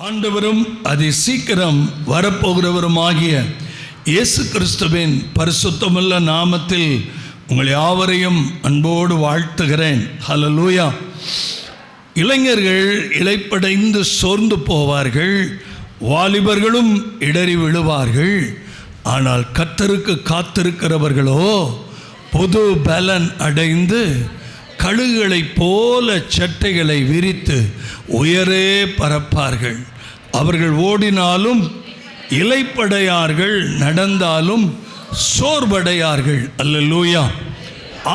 ஆண்டவரும் அதி சீக்கிரம் வரப்போகிறவருமாகிய இயேசு கிறிஸ்துவின் பரிசுத்தமுள்ள நாமத்தில் உங்கள் யாவரையும் அன்போடு வாழ்த்துகிறேன். ஹல்லேலூயா. இளைஞர்கள் இளைப்படைந்து சோர்ந்து போவார்கள், வாலிபர்களும் இடறி விழுவார்கள். ஆனால் கர்த்தருக்கு காத்திருக்கிறவர்களோ புது பலன் அடைந்து கழுகுகளைப் போல சட்டைகளை விரித்து உயரே பறப்பார்கள். அவர்கள் ஓடினாலும் இளைப்படையார்கள், நடந்தாலும் சோர்வடையார்கள். அல்லேலூயா.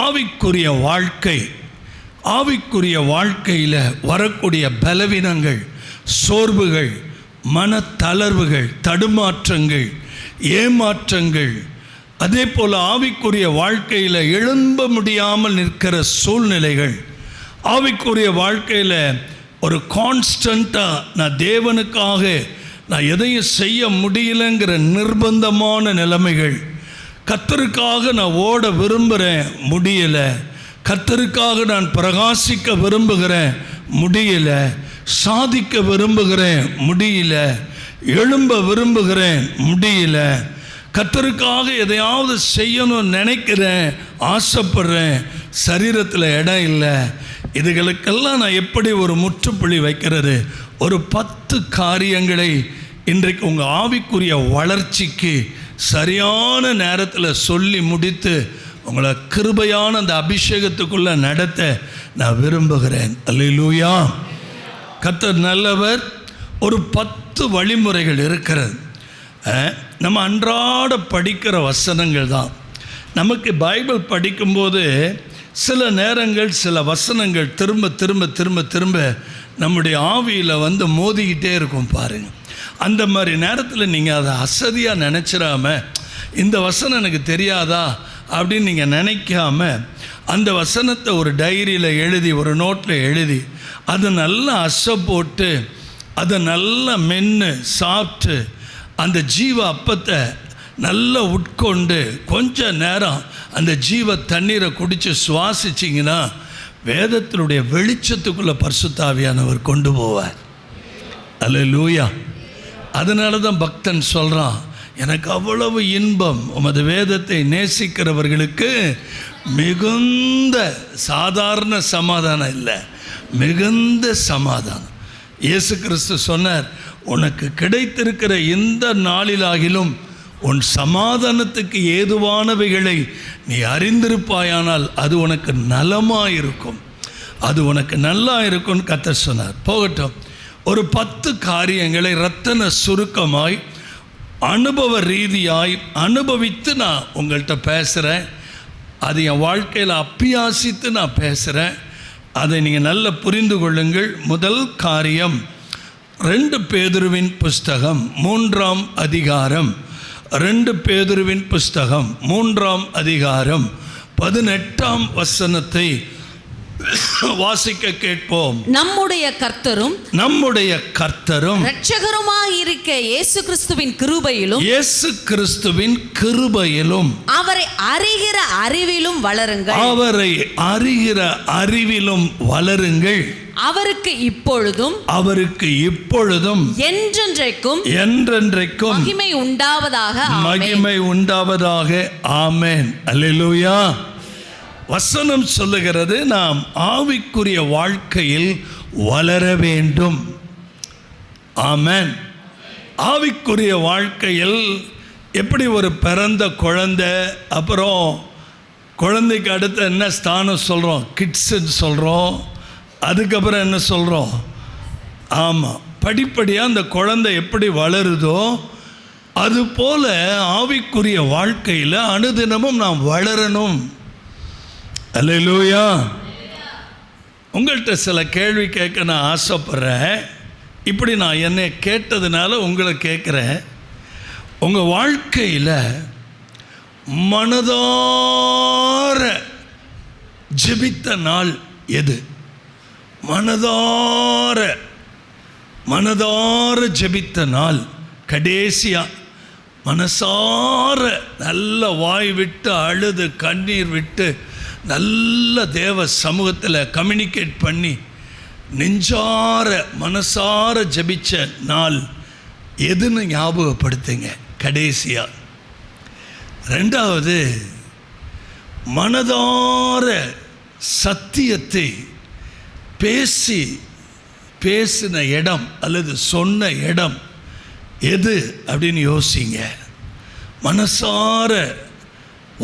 ஆவிக்குரிய வாழ்க்கையில் வரக்கூடிய பலவீனங்கள், சோர்வுகள், மனத்தளர்வுகள், தடுமாற்றங்கள், ஏமாற்றங்கள், அதே போல் ஆவிக்குரிய வாழ்க்கையில் எழும்ப முடியாமல் நிற்கிற சூழ்நிலைகள், ஆவிக்குரிய வாழ்க்கையில் ஒரு கான்ஸ்டண்ட்டாக நான் தேவனுக்காக நான் எதையும் செய்ய முடியலைங்கிற நிர்பந்தமான நிலைமைகள், கர்த்தருக்காக நான் ஓட விரும்புகிறேன் முடியலை, கர்த்தருக்காக நான் பிரகாசிக்க விரும்புகிறேன் முடியல, சாதிக்க விரும்புகிறேன் முடியல, எழும்ப விரும்புகிறேன் முடியல, கர்த்தருக்காக எதையாவது செய்யணும்னு நினைக்கிறேன், ஆசைப்படுறேன், சரீரத்தில் இடம் இல்லை. இதுகளுக்கெல்லாம் நான் எப்படி ஒரு முற்றுப்புள்ளி வைக்கிறது? ஒரு 10 காரியங்களை இன்றைக்கு உங்கள் ஆவிக்குரிய வளர்ச்சிக்கு சரியான நேரத்தில் சொல்லி முடித்து உங்களை கிருபையான அந்த அபிஷேகத்துக்குள்ளே நடத்த நான் விரும்புகிறேன். அல்லேலூயா. கர்த்தர் நல்லவர். ஒரு 10 வழிமுறைகள் இருக்கிறது. நம்ம அன்றாட படிக்கிற வசனங்கள் தான். நமக்கு பைபிள் படிக்கும்போது சில நேரங்கள் சில வசனங்கள் திரும்ப திரும்ப திரும்ப திரும்ப நம்முடைய ஆவியில் வந்து மோதிக்கிட்டே இருக்கும் பாருங்கள். அந்த மாதிரி நேரத்தில் நீங்கள் அதை அசதியாக நினச்சிடாம, இந்த வசனம் எனக்கு தெரியாதா அப்படின்னு நீங்கள் நினைக்காம, அந்த வசனத்தை ஒரு டைரியில் எழுதி, ஒரு நோட்டில் எழுதி, அதை நல்லா அசை போட்டு, அதை நல்லா மென்று சாப்பிட்டு, அந்த ஜீவ அப்பத்தை நல்லா உட்கொண்டு கொஞ்ச நேரம் அந்த ஜீவ தண்ணீரை குடித்து சுவாசிச்சிங்கன்னா வேதத்தினுடைய வெளிச்சத்துக்குள்ளே பரிசுத்த ஆவியானவர் கொண்டு போவார். அல்லேலூயா. அதனால தான் பக்தன் சொல்கிறான், எனக்கு அவ்வளவு இன்பம் உமது வேதத்தை நேசிக்கிறவர்களுக்கு மிகுந்த சாதாரண சமாதானம் இல்லை, மிகுந்த சமாதானம். இயேசு கிறிஸ்து சொன்னார், உனக்கு கிடைத்திருக்கிற இந்த நாளிலாகிலும் உன் சமாதானத்துக்கு ஏதுவானவைகளை நீ அறிந்திருப்பாயானால் அது உனக்கு நலமாயிருக்கும், அது உனக்கு நல்லா இருக்கும்னு கர்த்தர் சொன்னார். போகட்டும், ஒரு 10 காரியங்களை ரத்தன சுருக்கமாய் அனுபவ ரீதியாய் அனுபவித்து நான் உங்கள்கிட்ட பேசுகிறேன். அது என் வாழ்க்கையில் அப்பியாசித்து நான் பேசுகிறேன். அதை நீங்கள் நல்லா புரிந்து கொள்ளுங்கள். முதல் காரியம், 2 பேதுருவின் புஸ்தகம் 3ஆம் அதிகாரம், 2 பேதுருவின் புஸ்தகம் 3ஆம் அதிகாரம் 18ஆம் வசனத்தை வாசிக்க கேட்போம். நம்முடைய கர்த்தரும் இரட்சகருமாய் இருக்க இயேசு கிறிஸ்துவின் கிருபையிலும் அவரை அறிகிற அறிவிலும் வளருங்கள். அவருக்கு இப்பொழுதும் என்றென்றைக்கும் மகிமை உண்டாவதாக. ஆமென். அல்லேலூயா. வசனம் சொல்லுகிறது, நாம் ஆவிக்குரிய வாழ்க்கையில் வளர வேண்டும். ஆமென். ஆவிக்குரிய வாழ்க்கையில் எப்படி ஒரு பிறந்த குழந்தை, அப்புறம் குழந்தைக்கு அடுத்து என்ன ஸ்தானம் சொல்கிறோம்? கிட்ஸுன்னு சொல்கிறோம். அதுக்கப்புறம் என்ன சொல்கிறோம்? ஆமாம், படிப்படியாக அந்த குழந்தை எப்படி வளருதோ அதுபோல் ஆவிக்குரிய வாழ்க்கையில் அனுதினமும் நாம் வளரணும். அல்லேலூயா. உங்கள்கிட்ட சில கேள்வி கேட்க நான் ஆசைப்படுறேன். இப்படி நான் என்னை கேட்டதுனால உங்களை கேட்குறேன். உங்கள் வாழ்க்கையில் மனதார ஜெபித்த நாள் எது? மனதார ஜெபித்த நாள், கடைசியாக மனசார நல்ல வாய் விட்டு அழுது கண்ணீர் விட்டு நல்ல தேவ சமூகத்தில் கம்யூனிகேட் பண்ணி நெஞ்சார மனசார ஜெபிச்ச நாள் எதுன்னு ஞாபகப்படுத்துங்க. கடைசியா ரெண்டாவது, மனதார சத்தியத்தை பேசின இடம் அல்லது சொன்ன இடம் எது அப்படின்னு யோசிங்க. மனசார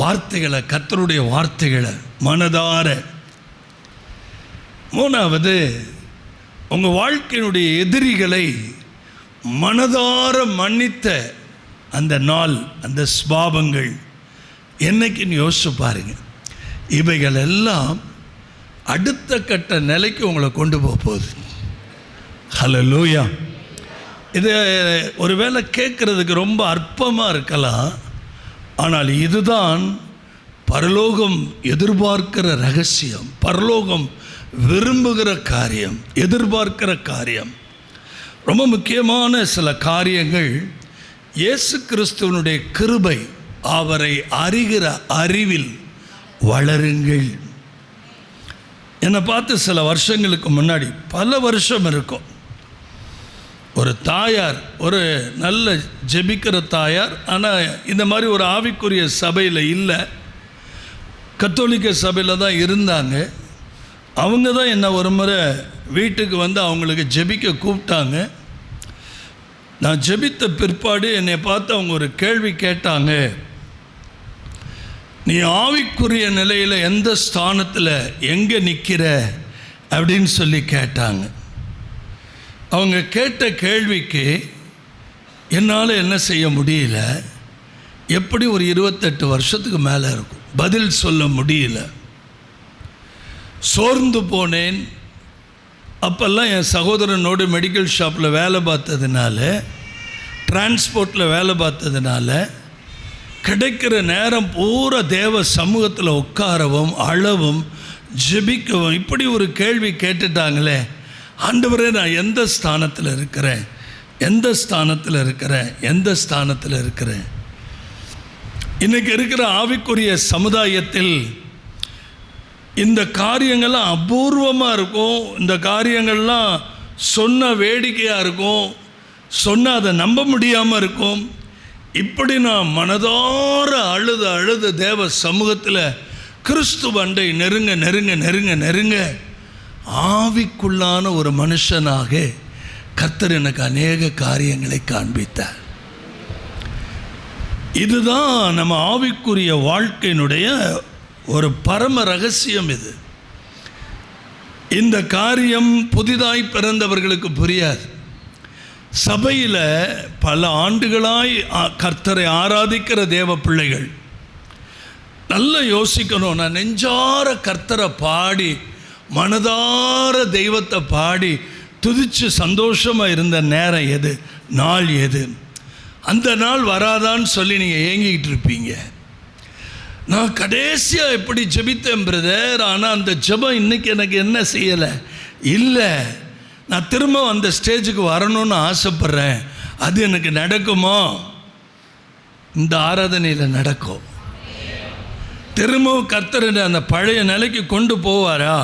வார்த்தைகளை, கர்த்தருடைய வார்த்தைகளை மனதார. மூணாவது, உங்கள் வாழ்க்கையினுடைய எதிரிகளை மனதார மன்னித்த அந்த நாள், அந்த ஸ்பாவங்கள் என்னைக்குன்னு யோசிச்சு பாருங்க. இவைகள் எல்லாம் அடுத்த கட்ட நிலைக்கு உங்களை கொண்டு போகுது. ஹல்லேலூயா. இது ஒருவேளை கேட்குறதுக்கு ரொம்ப அற்பமாக இருக்கலாம், ஆனால் இதுதான் பரலோகம் எதிர்பார்க்கிற ரகசியம், பரலோகம் விரும்புகிற காரியம், எதிர்பார்க்கிற காரியம். ரொம்ப முக்கியமான சில காரியங்கள். இயேசு கிறிஸ்துவனுடைய கிருபை, அவரை அறிகிற அறிவில் வளருங்கள். என்னை பார்த்து சில வருஷங்களுக்கு முன்னாடி, பல வருஷம் இருக்கும், ஒரு தாயார், ஒரு நல்ல ஜெபிக்கிற தாயார், ஆனால் இந்த மாதிரி ஒரு ஆவிக்குரிய சபையில் இல்லை, கத்தோலிக்க சபையில் தான் இருந்தாங்க. அவங்க தான் என்னை ஒரு முறை வீட்டுக்கு வந்து அவங்களுக்கு ஜெபிக்க கூப்பிட்டாங்க. நான் ஜெபித்த பிற்பாடு என்னை பார்த்து அவங்க ஒரு கேள்வி கேட்டாங்க. நீ ஆவிக்குரிய நிலையில் எந்த ஸ்தானத்தில் எங்கே நிற்கிற அப்படின்னு சொல்லி கேட்டாங்க. அவங்க கேட்ட கேள்விக்கு என்னால் என்ன செய்ய முடியல. எப்படி ஒரு 28 வருஷத்துக்கு மேலே இருக்கும், பதில் சொல்ல முடியல. சோர்ந்து போனேன். அப்போல்லாம் என் சகோதரனோடு மெடிக்கல் ஷாப்பில் வேலை பார்த்ததுனால, டிரான்ஸ்போர்ட்டில் வேலை பார்த்ததுனால, கிடைக்கிற நேரம் பூரா தேவ சமூகத்தில் உட்காரவும் அழவும் ஜெபிக்கவும். இப்படி ஒரு கேள்வி கேட்டுட்டாங்களே, ஆண்டவரே நான் எந்த ஸ்தானத்தில் இருக்கிறேன், எந்த ஸ்தானத்தில் இருக்கிறேன், எந்த ஸ்தானத்தில் இருக்கிறேன்? இன்றைக்கி இருக்கிற ஆவிக்குரிய சமுதாயத்தில் இந்த காரியங்கள்லாம் அபூர்வமாக இருக்கும். இந்த காரியங்கள்லாம் சொன்ன வேடிக்கையாக இருக்கும், சொன்ன அதை நம்ப முடியாமல் இருக்கும். இப்படி நான் மனதார அழுது தேவ சமூகத்தில் கிறிஸ்துவ அண்டை நெருங்க நெருங்க நெருங்க நெருங்க ஆவிக்குள்ளான ஒரு மனுஷனாக கர்த்தர் எனக்கு அநேக காரியங்களை காண்பித்தார். இதுதான் நம்ம ஆவிக்குரிய வாழ்க்கையினுடைய ஒரு பரம ரகசியம். இது இந்த காரியம் புதிதாய் பிறந்தவர்களுக்கு புரியாது. சபையில் பல ஆண்டுகளாய் கர்த்தரை ஆராதிக்கிற தேவ பிள்ளைகள் நல்லா யோசிக்கணும். நான் நெஞ்சார கர்த்தரை பாடி, மனதார தெய்வத்தை பாடி துதிச்சு சந்தோஷமாக இருந்த நேரம் எது, நாள் எது? அந்த நாள் வராதான்னு சொல்லி நீங்கள் ஏங்கிக்கிட்டு இருப்பீங்க. நான் கடைசியாக எப்படி ஜெபித்தேன் பிரதர், ஆனால் அந்த ஜெபம் இன்றைக்கி எனக்கு என்ன செய்யலை. இல்லை, நான் திரும்ப அந்த ஸ்டேஜுக்கு வரணும்னு ஆசைப்பட்றேன். அது எனக்கு நடக்குமா? இந்த ஆராதனையில் நடக்கும். திரும்பவும் கர்த்தர் அந்த பழைய நிலைக்கு கொண்டு போவாரா?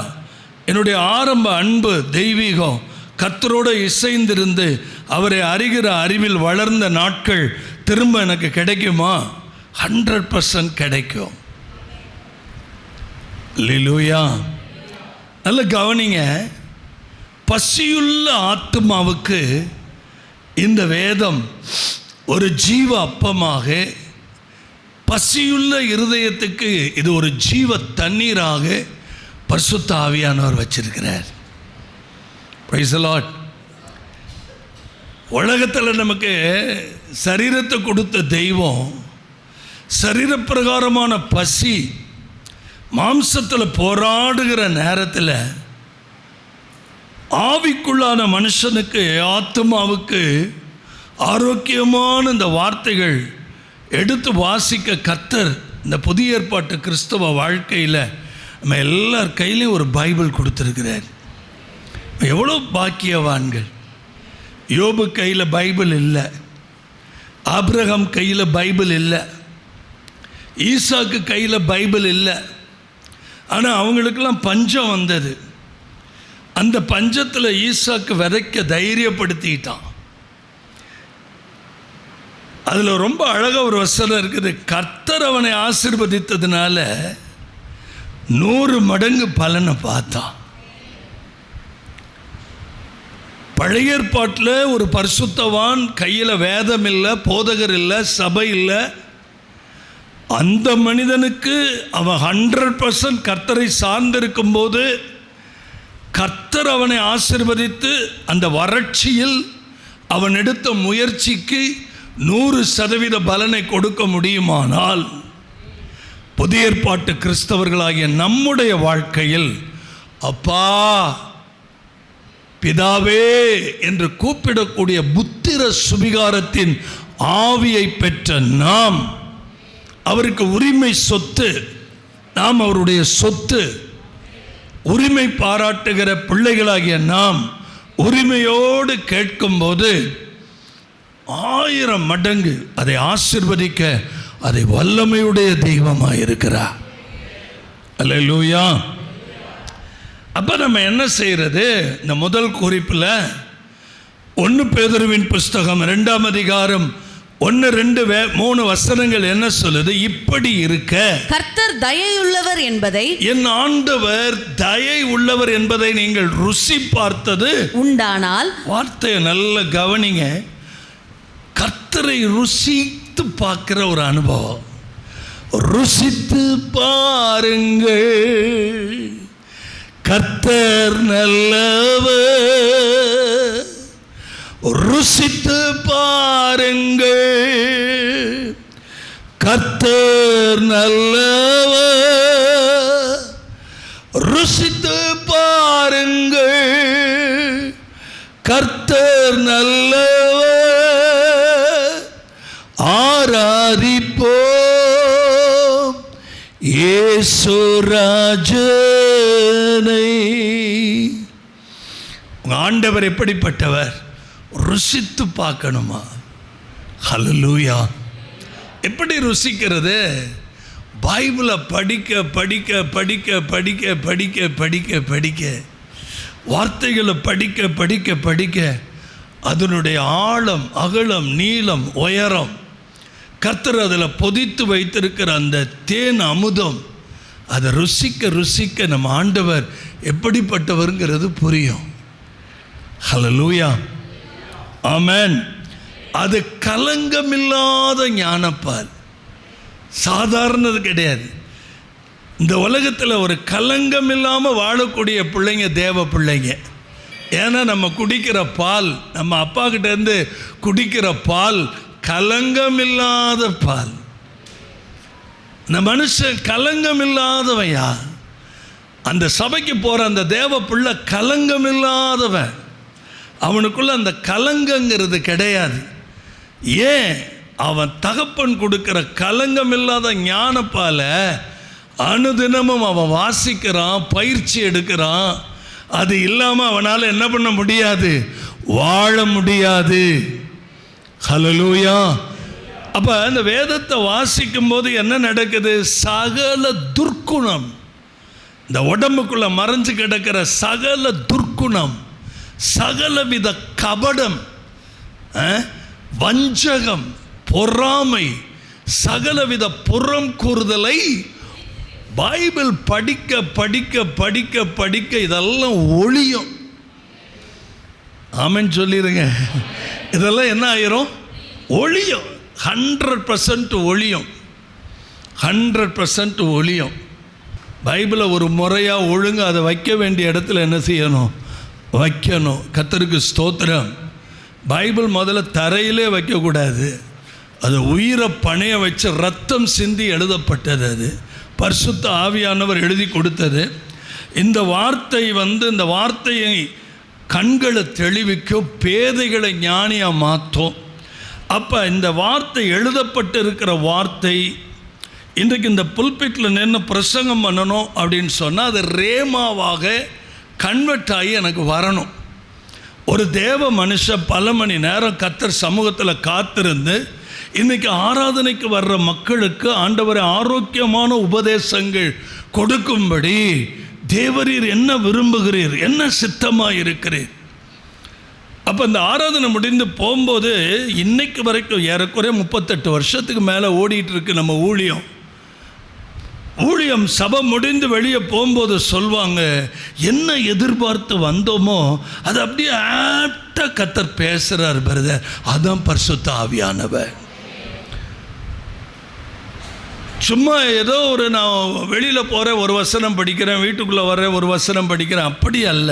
என்னுடைய ஆரம்ப அன்பு தெய்வீகம் கர்த்தரோடு இசைந்திருந்து அவரை அறிகிற அறிவில் வளர்ந்த நாட்கள் திரும்ப எனக்கு கிடைக்குமா? 100% கிடைக்கும். அல்லேலூயா. நல்ல கவனிங்க. பசியுள்ள ஆத்துமாவுக்கு இந்த வேதம் ஒரு ஜீவ அப்பமாக, பசியுள்ள இருதயத்துக்கு இது ஒரு ஜீவ தண்ணீராக பரிசுத்த ஆவியானவர் வச்சிருக்கிறார். Praise the Lord. உலகத்தில் நமக்கு சரீரத்தை கொடுத்த தெய்வம் சரீரப்பிரகாரமான பசி மாம்சத்தில் போராடுகிற நேரத்தில் ஆவிக்குள்ளான மனுஷனுக்கு, ஆத்மாவுக்கு ஆரோக்கியமான இந்த வார்த்தைகள் எடுத்து வாசிக்க கர்த்தர் இந்த புதிய ஏற்பாட்டு கிறிஸ்தவ வாழ்க்கையில் நம்ம எல்லார் கையிலையும் ஒரு பைபிள் கொடுத்துருக்கிறார். எவ்வளோ பாக்கியவான்கள். யோபு கையில் பைபிள் இல்லை, ஆபிரகாம் கையில் பைபிள் இல்லை, ஈசாக்கு கையில் பைபிள் இல்லை. ஆனால் அவங்களுக்கெல்லாம் பஞ்சம் வந்தது. அந்த பஞ்சத்தில் ஈசாக்கு விதைக்க தைரியப்படுத்திட்டான். அதில் ரொம்ப அழகாக ஒரு வசனம் இருக்குது. கர்த்தர் அவனை ஆசீர்வதித்ததுனால 100 மடங்கு பலனை பார்த்தான். பழைய ஏற்பாட்டில் ஒரு பரிசுத்தவான் கையில் வேதம் இல்லை, போதகர் இல்லை, சபை இல்லை, அந்த மனிதனுக்கு அவன் 100% கர்த்தரை சார்ந்திருக்கும் போது கர்த்தர் அவனை ஆசீர்வதித்து அந்த வறட்சியில் அவன் எடுத்த முயற்சிக்கு 100% பலனை கொடுக்க முடியுமானால், புதிய ஏற்பாட்டு கிறிஸ்தவர்களாகிய நம்முடைய வாழ்க்கையில் அப்பா, பிதாவே என்று கூப்பிடக்கூடிய புத்திர சுவிகாரத்தின் ஆவியை பெற்ற நாம், அவருக்கு உரிமை சொத்து, நாம் அவருடைய சொத்து, உரிமை பாராட்டுகிற பிள்ளைகளாகிய நாம் உரிமையோடு கேட்கும்போது 1000 மடங்கு அதை ஆசீர்வதிக்க அதை வல்லமையுடைய தெய்வமாக இருக்கிறார். அல்லேலூயா. அப்போ நம்ம என்ன செய்கிறது? இந்த முதல் குறிப்பில் 1 பேதுருவின் புஸ்தகம் 2ஆம் அதிகாரம் 1, 2, 3 வசனங்கள் என்ன சொல்லுது? இப்படி இருக்க கர்த்தர் தயையுள்ளவர் என்பதை, என் ஆண்டவர் தயை உள்ளவர் என்பதை நீங்கள் ருசி பார்த்தது உண்டானால், வார்த்தையை நல்ல கவனிங்க, கர்த்தரை ருசித்து பார்க்கிற ஒரு அனுபவம். ருசித்து பாருங்கள், கர்த்தர் நல்லவர். ருசித்து பாருங்கள், கர்த்தர் நல்லவர். ருசித்து பாருங்கள், கர்த்தர் நல்லவர். ஆராதிப்போம் இயேசு ராஜனை. ஆண்டவர் எப்படிப்பட்டவர்? ருசித்து பார்க்கணுமா? ஹல்லேலூயா. எப்படி ருசிக்கிறது? பைபிளை படிக்க படிக்க படிக்க படிக்க படிக்க படிக்க படிக்க, வார்த்தைகளை படிக்க படிக்க படிக்க, அதனுடைய ஆழம், அகலம், நீளம், உயரம், கர்த்தர் அதில் பொதித்து வைத்திருக்கிற அந்த தேன் அமுதம், அதை ருசிக்க ருசிக்க நம்ம ஆண்டவர் எப்படிப்பட்டவருங்கிறது புரியும். ஹல்லேலூயா, ஆமென். அது கலங்கமில்லாத ஞானப்பால், சாதாரணது கிடையாது. இந்த உலகத்தில் ஒரு கலங்கம் இல்லாமல் வாழக்கூடிய பிள்ளைங்க தேவ பிள்ளைங்க. ஏன்னா நம்ம குடிக்கிற பால், நம்ம அப்பா கிட்டேருந்து குடிக்கிற பால் கலங்கமில்லாத பால். இந்த மனுஷன் கலங்கமில்லாதவையா? அந்த சபைக்கு போகிற அந்த தேவ பிள்ளை கலங்கமில்லாதவன். அவனுக்குள்ள அந்த கலங்கங்கிறது கிடையாது. ஏன்? அவன் தகப்பன் கொடுக்கிற கலங்கமில்லாத ஞானப்பால அனுதினமும் அவன் வாசிக்கிறான், பயிற்சி எடுக்கிறான். அது இல்லாமல் அவனால் என்ன பண்ண முடியாது? வாழ முடியாது. ஹல்லேலூயா. அப்போ இந்த வேதத்தை வாசிக்கும் போது என்ன நடக்குது? சகல துர்க்குணம், இந்த உடம்புக்குள்ள மறைஞ்சு கிடக்கிற சகல துர்க்குணம், சகலவித கபடம், வஞ்சகம், பொறாமை, சகலவித புறம் கூறுதலை பைபிள் படிக்க படிக்க படிக்க படிக்க இதெல்லாம் ஒளியும். ஆமென் சொல்லிடுங்க. இதெல்லாம் என்ன ஆயிரும்? ஒளியும். 100% ஒளியும். 100% ஒளியும். பைபிளை ஒரு முறையாக ஒழுங்காக அதை வைக்க வேண்டிய இடத்துல என்ன செய்யணும்? வைக்கணும். கர்த்தருக்கு ஸ்தோத்திரம். பைபிள் முதல்ல தரையிலே வைக்கக்கூடாது. அது உயிரை பணைய வச்சு ரத்தம் சிந்தி எழுதப்பட்டது. அது பரிசுத்த ஆவியானவர் எழுதி கொடுத்தது. இந்த வார்த்தை இந்த வார்த்தையை கண்களை தெளிவிக்கும், பேதைகளை ஞானியாக மாற்றும். அப்போ இந்த வார்த்தை எழுதப்பட்டு இருக்கிற வார்த்தை இன்றைக்கு இந்த புல்பிட்டில் நின்று பிரசங்கம் பண்ணணும் அப்படின்னு சொன்னால் அது ரேமாவாக கன்வெர்ட் ஆகி எனக்கு வரணும். ஒரு தேவ மனுஷன் பல மணி நேரம் கர்த்தர் சமூகத்தில் காத்திருந்து இன்றைக்கி ஆராதனைக்கு வர்ற மக்களுக்கு ஆண்டவரை ஆரோக்கியமான உபதேசங்கள் கொடுக்கும்படி தேவரீர் என்ன விரும்புகிறீர், என்ன சித்தமாக இருக்கிறீர். அப்போ இந்த ஆராதனை முடிந்து போகும்போது இன்னைக்கு வரைக்கும் ஏறக்குறைய 38 வருஷத்துக்கு மேலே ஓடிட்டுருக்கு நம்ம ஊழியம். சபை முடிந்து வெளியே போகும்போது சொல்லுவாங்க, என்ன எதிர்பார்த்து வந்தோமோ அது அப்படியே ஆப்டாக கர்த்தர் பேசுகிறார் பிரதர். அதான் பரிசுத்த ஆவியானவர். சும்மா ஏதோ நான் வெளியில் போகிறேன், ஒரு வசனம் படிக்கிறேன், வீட்டுக்குள்ளே வர்றேன், ஒரு வசனம் படிக்கிறேன், அப்படி அல்ல.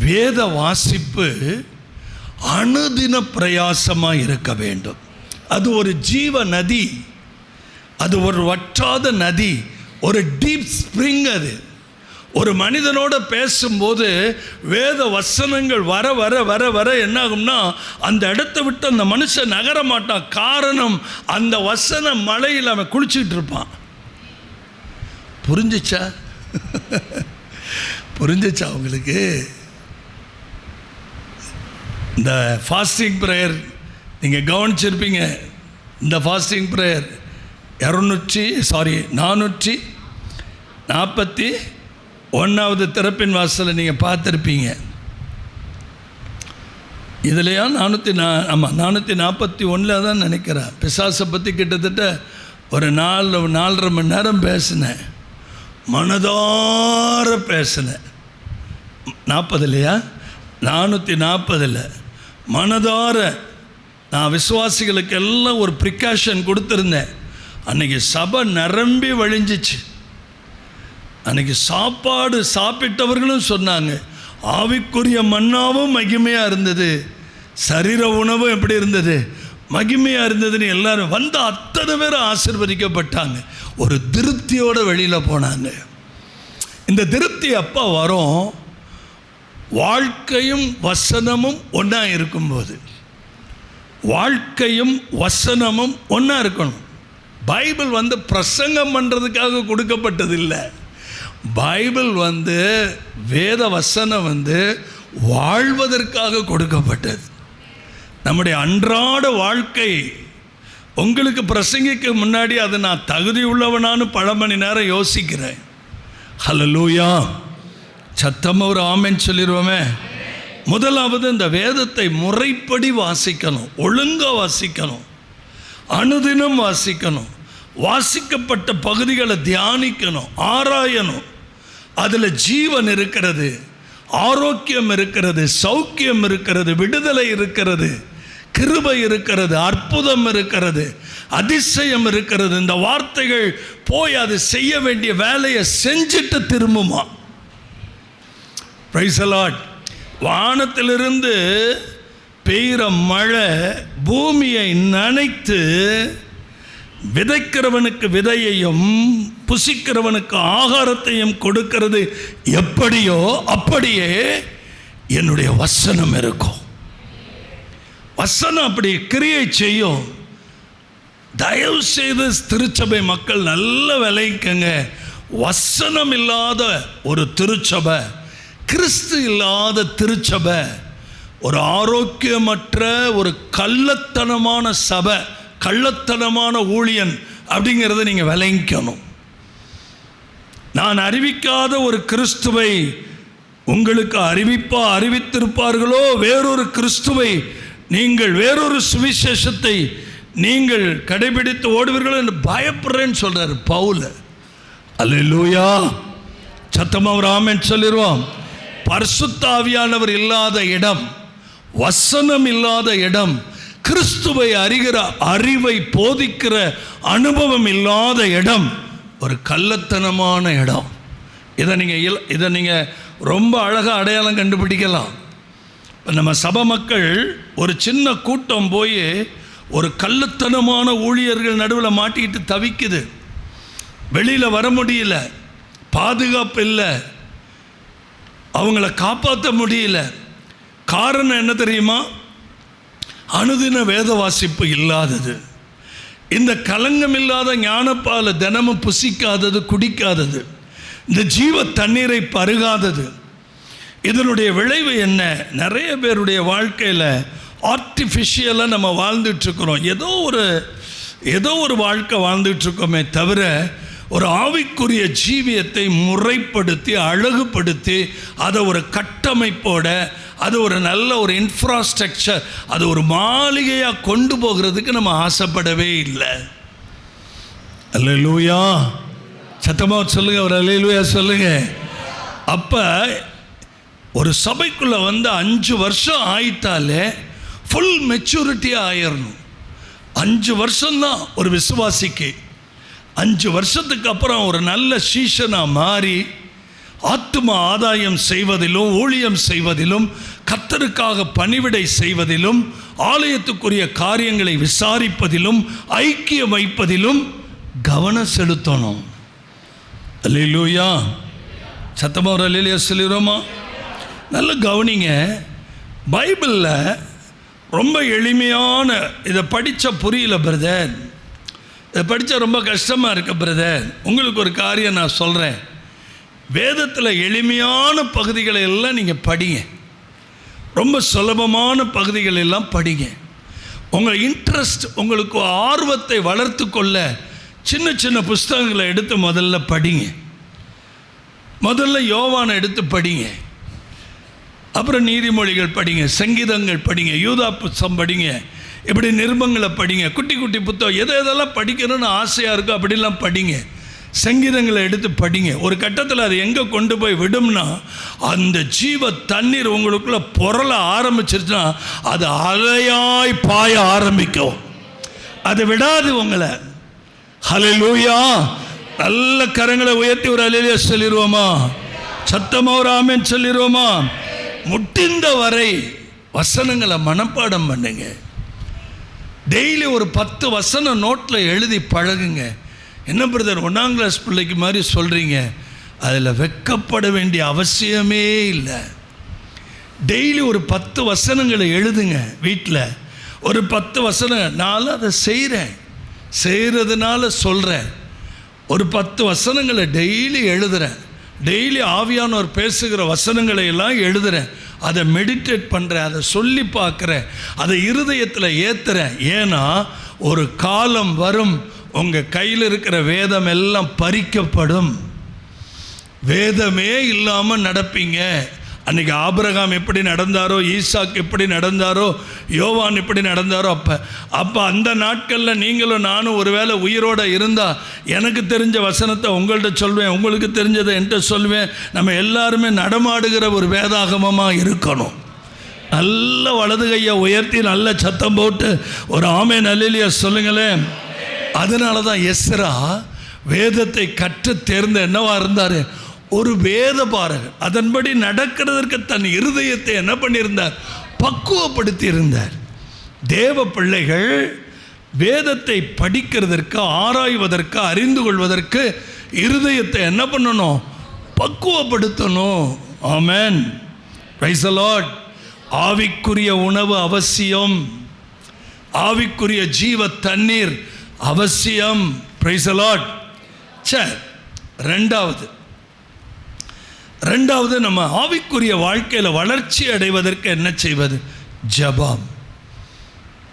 வேத வாசிப்பு அனுதின பிரயாசமாக இருக்க வேண்டும். அது ஒரு ஜீவ நதி, அது ஒரு வற்றாத நதி, ஒரு டீப் ஸ்ப்ரிங். அது ஒரு மனிதனோட பேசும்போது வேத வசனங்கள் வர வர வர வர என்ன ஆகும்னா அந்த இடத்த விட்டு அந்த மனுஷன் நகர மாட்டான். காரணம், அந்த வசன மழையில் அவன் குளிச்சுக்கிட்டு இருப்பான். புரிஞ்சிச்சா? புரிஞ்சிச்சா உங்களுக்கு? இந்த ஃபாஸ்டிங் ப்ரேயர் நீங்கள் கவனிச்சிருப்பீங்க. இந்த ஃபாஸ்டிங் ப்ரேயர் 441வது திறப்பின் வாசலை நீங்கள் பார்த்துருப்பீங்க. இதுலையா 441 தான் நினைக்கிறேன். பிசாசை பற்றி கிட்டத்தட்ட ஒரு 4.5 மணி நேரம் பேசினேன், மனதார பேசினேன். 40 இல்லையா? 440 மனதார நான் விசுவாசிகளுக்கு எல்லாம் ஒரு ப்ரிகாஷன் கொடுத்துருந்தேன். அன்றைக்கி சபை நிரம்பி வழிஞ்சிச்சு. அன்றைக்கி சாப்பாடு சாப்பிட்டவர்களும் சொன்னாங்க, ஆவிக்குரிய மன்னாவும் மகிமையாக இருந்தது, சரீர உணவும் எப்படி இருந்தது, மகிமையாக இருந்ததுன்னு எல்லாரும் வந்து அத்தனை பேர் ஆசீர்வதிக்கப்பட்டாங்க. ஒரு திருப்தியோடு வெளியில் போனாங்க. இந்த திருப்தி அப்போ வரும், வாழ்க்கையும் வசனமும் ஒன்றா இருக்கும்போது. வாழ்க்கையும் வசனமும் ஒன்றா இருக்கணும். பைபிள் பிரசங்கம் பண்ணுறதுக்காக கொடுக்கப்பட்டதில்லை. பைபிள் வேத வசனம் வாழ்வதற்காக கொடுக்கப்பட்டது. நம்முடைய அன்றாட வாழ்க்கை. உங்களுக்கு பிரசங்கிக்கு முன்னாடி அது நான் தகுதி உள்ளவனான்னு பல மணி நேரம் யோசிக்கிறேன். ஹல்லேலூயா! சத்தமாக ஒரு ஆமென் சொல்லிடுவோமே. முதலாவது இந்த வேதத்தை முறைப்படி வாசிக்கணும், ஒழுங்காக வாசிக்கணும், அனுதினம் வாசிக்கணும், வாசிக்கப்பட்ட பகுதிகளை தியானிக்கணும், ஆராயணும். அதில் ஜீவன் இருக்கிறது, ஆரோக்கியம் இருக்கிறது, சௌக்கியம் இருக்கிறது, விடுதலை இருக்கிறது, கிருபை இருக்கிறது, அற்புதம் இருக்கிறது, அதிசயம் இருக்கிறது. இந்த வார்த்தைகள் போய் அது செய்ய வேண்டிய வேலையை செஞ்சுட்டு திரும்புமா. Praise the Lord. வானத்திலிருந்து பெய்கிற மழை பூமியை நனைத்து விதைக்கிறவனுக்கு விதையையும் புசிக்கிறவனுக்கு ஆகாரத்தையும் கொடுக்கிறது எப்படியோ அப்படியே என்னுடைய வசனம் இருக்கும். வசனம் அப்படி கிரியை செய்யும். தயவு செய்து திருச்சபை மக்கள் நல்ல விளைவிக்கங்க. வசனம் இல்லாத ஒரு திருச்சபை, கிறிஸ்து இல்லாத திருச்சபை, ஒரு ஆரோக்கியமற்ற ஒரு கள்ளத்தனமான சபை, கள்ளத்தனமான ஊழியன் அப்படிங்கிறத நீங்கள் விளங்கிக்கணும். நான் அறிவிக்காத ஒரு கிறிஸ்துவை உங்களுக்கு அறிவித்திருப்பார்களோ, வேறொரு கிறிஸ்துவை நீங்கள், வேறொரு சுவிசேஷத்தை நீங்கள் கடைபிடித்து ஓடுவீர்களோ என்று பயப்படுறேன்னு சொல்றார் பவுல். அல்லேலூயா! சத்தமாக ஒரு ஆமென் சொல்லிடுவோம். பரிசுத்த ஆவியானவர் இல்லாத இடம், வசனம் இல்லாத இடம், கிறிஸ்துவை அறிகிற அறிவை போதிக்கிற அனுபவம் இல்லாத இடம் ஒரு கள்ளத்தனமான இடம். இதை நீங்கள் ரொம்ப அழகாக அடையாளம் கண்டுபிடிக்கலாம். நம்ம சபை மக்கள் ஒரு சின்ன கூட்டம் போய் ஒரு கள்ளத்தனமான ஊழியர்கள் நடுவில் மாட்டிக்கிட்டு தவிக்குது. வெளியில் வர முடியல, பாதுகாப்பு இல்லை, அவங்கள காப்பாற்ற முடியல. காரணம் என்ன தெரியுமா? அனுதின வேத வாசிப்பு இல்லாதது, இந்த கலங்கம் இல்லாத ஞானப்பாலை தினமும் புசிக்காதது, குடிக்காதது, இந்த ஜீவ தண்ணீரை பருகாதது. இதனுடைய விளைவு என்ன? நிறைய பேருடைய வாழ்க்கையில் ஆர்டிஃபிஷியலாக நம்ம வாழ்ந்துட்டுருக்குறோம். ஏதோ ஒரு வாழ்க்கை வாழ்ந்துட்டுருக்கோமே தவிர ஒரு ஆவிக்குரிய ஜீவியத்தை முறைப்படுத்தி அழகுபடுத்தி அதை ஒரு கட்டமைப்போட, அது ஒரு நல்ல ஒரு இன்ஃப்ராஸ்ட்ரக்சர், அது ஒரு மாளிகையாக கொண்டு போகிறதுக்கு நம்ம ஆசைப்படவே இல்லை. அல்லேலூயா, சத்தமாக சொல்லுங்க, ஒரு அல்லேலூயா சொல்லுங்க. அப்போ ஒரு சபைக்குள்ளே வந்து 5 வருஷம் ஆயிட்டாலே ஃபுல் மெச்சூரிட்டியாக ஆயிடணும். 5 வருஷம்தான் ஒரு விசுவாசிக்கு. 5 வருஷத்துக்கு அப்புறம் ஒரு நல்ல சீஷனாக மாறி ஆத்தும ஆதாயம் செய்வதிலும், ஊழியம் செய்வதிலும், கர்த்தருக்காக பணிவிடை செய்வதிலும், ஆலயத்துக்குரிய காரியங்களை விசாரிப்பதிலும், ஐக்கியம் வைப்பதிலும் கவனம் செலுத்தணும். அல்லேலூயா, சத்தமாக ஒரு அல்லேலூயா சொல்லிடுறோமா? நல்ல கவனிங்க. பைபிளில் ரொம்ப எளிமையான, இதை படித்தா புரியல பிரதர், இதை படித்தா ரொம்ப கஷ்டமாக இருக்கு பிரதர். உங்களுக்கு ஒரு காரியம் நான் சொல்கிறேன். வேதத்தில் எளிமையான பகுதிகளை எல்லாம் நீங்கள் படிங்க, ரொம்ப சுலபமான பகுதிகள் எல்லாம் படிங்க. உங்கள் இன்ட்ரெஸ்ட், உங்களுக்கு ஆர்வத்தை வளர்த்து கொள்ள சின்ன சின்ன புஸ்தகங்களை எடுத்து முதல்ல படிங்க. முதல்ல யோவானை எடுத்து படிங்க, அப்புறம் நீதிமொழிகள் படிங்க, சங்கீதங்கள் படிங்க, யூதா புத்தகம் படிங்க, இப்படி நிருபங்களை படிங்க, குட்டி குட்டி புத்தகம் எதெல்லாம் படிக்கணும்னு ஆசையாக இருக்கோ அப்படிலாம் படிங்க. சங்கீதங்களை எடுத்து படிங்க. ஒரு கட்டத்தில் அது எங்கே கொண்டு போய் விடும்னா, அந்த ஜீவ தண்ணீர் உங்களுக்குள்ள பொருள ஆரம்பிச்சிருச்சுன்னா அது அலையாய் பாய ஆரம்பிக்கும். அது விடாது உங்களை. ஹல்லேலூயா, நல்ல கரங்களை உயர்த்தி ஒரு அல்லேலூயா சொல்லிடுவோமா? சத்தமாக ஒரு ஆமென் சொல்லிடுவோமா? முடிந்த வரை வசனங்களை மனப்பாடம் பண்ணுங்க. டெய்லி ஒரு 10 வசனம் நோட்டில் எழுதி பழகுங்க. என்ன பிரதர் 1ஆம் கிளாஸ் பிள்ளைக்கு மாதிரி சொல்கிறீங்க? அதில் வெட்கப்பட வேண்டிய அவசியமே இல்லை. டெய்லி ஒரு 10 வசனங்களை எழுதுங்க. வீட்டில் ஒரு 10 வசனம், நான் அதை செய்கிறதுனால சொல்கிறேன். ஒரு 10 வசனங்களை டெய்லி எழுதுகிறேன். டெய்லி ஆவியானவர் பேசுகிற வசனங்களை எல்லாம் எழுதுகிறேன். அதை மெடிடேட் பண்ணுறேன், அதை சொல்லி பார்க்குறேன், அதை இருதயத்தில் ஏற்றுறேன். ஏன்னா ஒரு காலம் வரும், உங்கள் கையில் இருக்கிற வேதம் எல்லாம் பறிக்கப்படும். வேதமே இல்லாமல் நடப்பீங்க. அன்றைக்கி ஆபிரகாம் எப்படி நடந்தாரோ, ஈசாக் எப்படி நடந்தாரோ, யோவான் எப்படி நடந்தாரோ, அப்போ அந்த நாட்களில் நீங்களும் நானும் ஒருவேளை உயிரோடு இருந்தால் எனக்கு தெரிஞ்ச வசனத்தை உங்கள்கிட்ட சொல்வேன், உங்களுக்கு தெரிஞ்சதை என்கிட்ட சொல்வேன். நம்ம எல்லாருமே நடமாடுகிற ஒரு வேதாகமமாக இருக்கணும். நல்ல வலது கையை உயர்த்தி நல்ல சத்தம் போட்டு ஒரு ஆமென் அல்லேலூயா சொல்லுங்களேன். அதனால தான் எஸ்ரா வேதத்தை கற்று தேர்ந்த என்னவா இருந்தார்? ஒரு வேத பாரகர். அதன்படி நடக்கிறதற்கு தன் இருதயத்தை என்ன பண்ணியிருந்தார்? பக்குவப்படுத்தி இருந்தார். தேவ பிள்ளைகள் வேதத்தை படிக்கிறதற்கு, ஆராய்வதற்கு, அறிந்து கொள்வதற்கு இருதயத்தை என்ன பண்ணணும்? பக்குவப்படுத்தணும். ஆமென், பிரைஸ் தி லார்ட். ஆவிக்குரிய உணவு அவசியம், ஆவிக்குரிய ஜீவ தண்ணீர் அவசியம். Praise the Lord. சரி, ரெண்டாவது நம்ம ஆவிக்குரிய வாழ்க்கையில் வளர்ச்சி அடைவதற்கு என்ன செய்வது? ஜெபம்.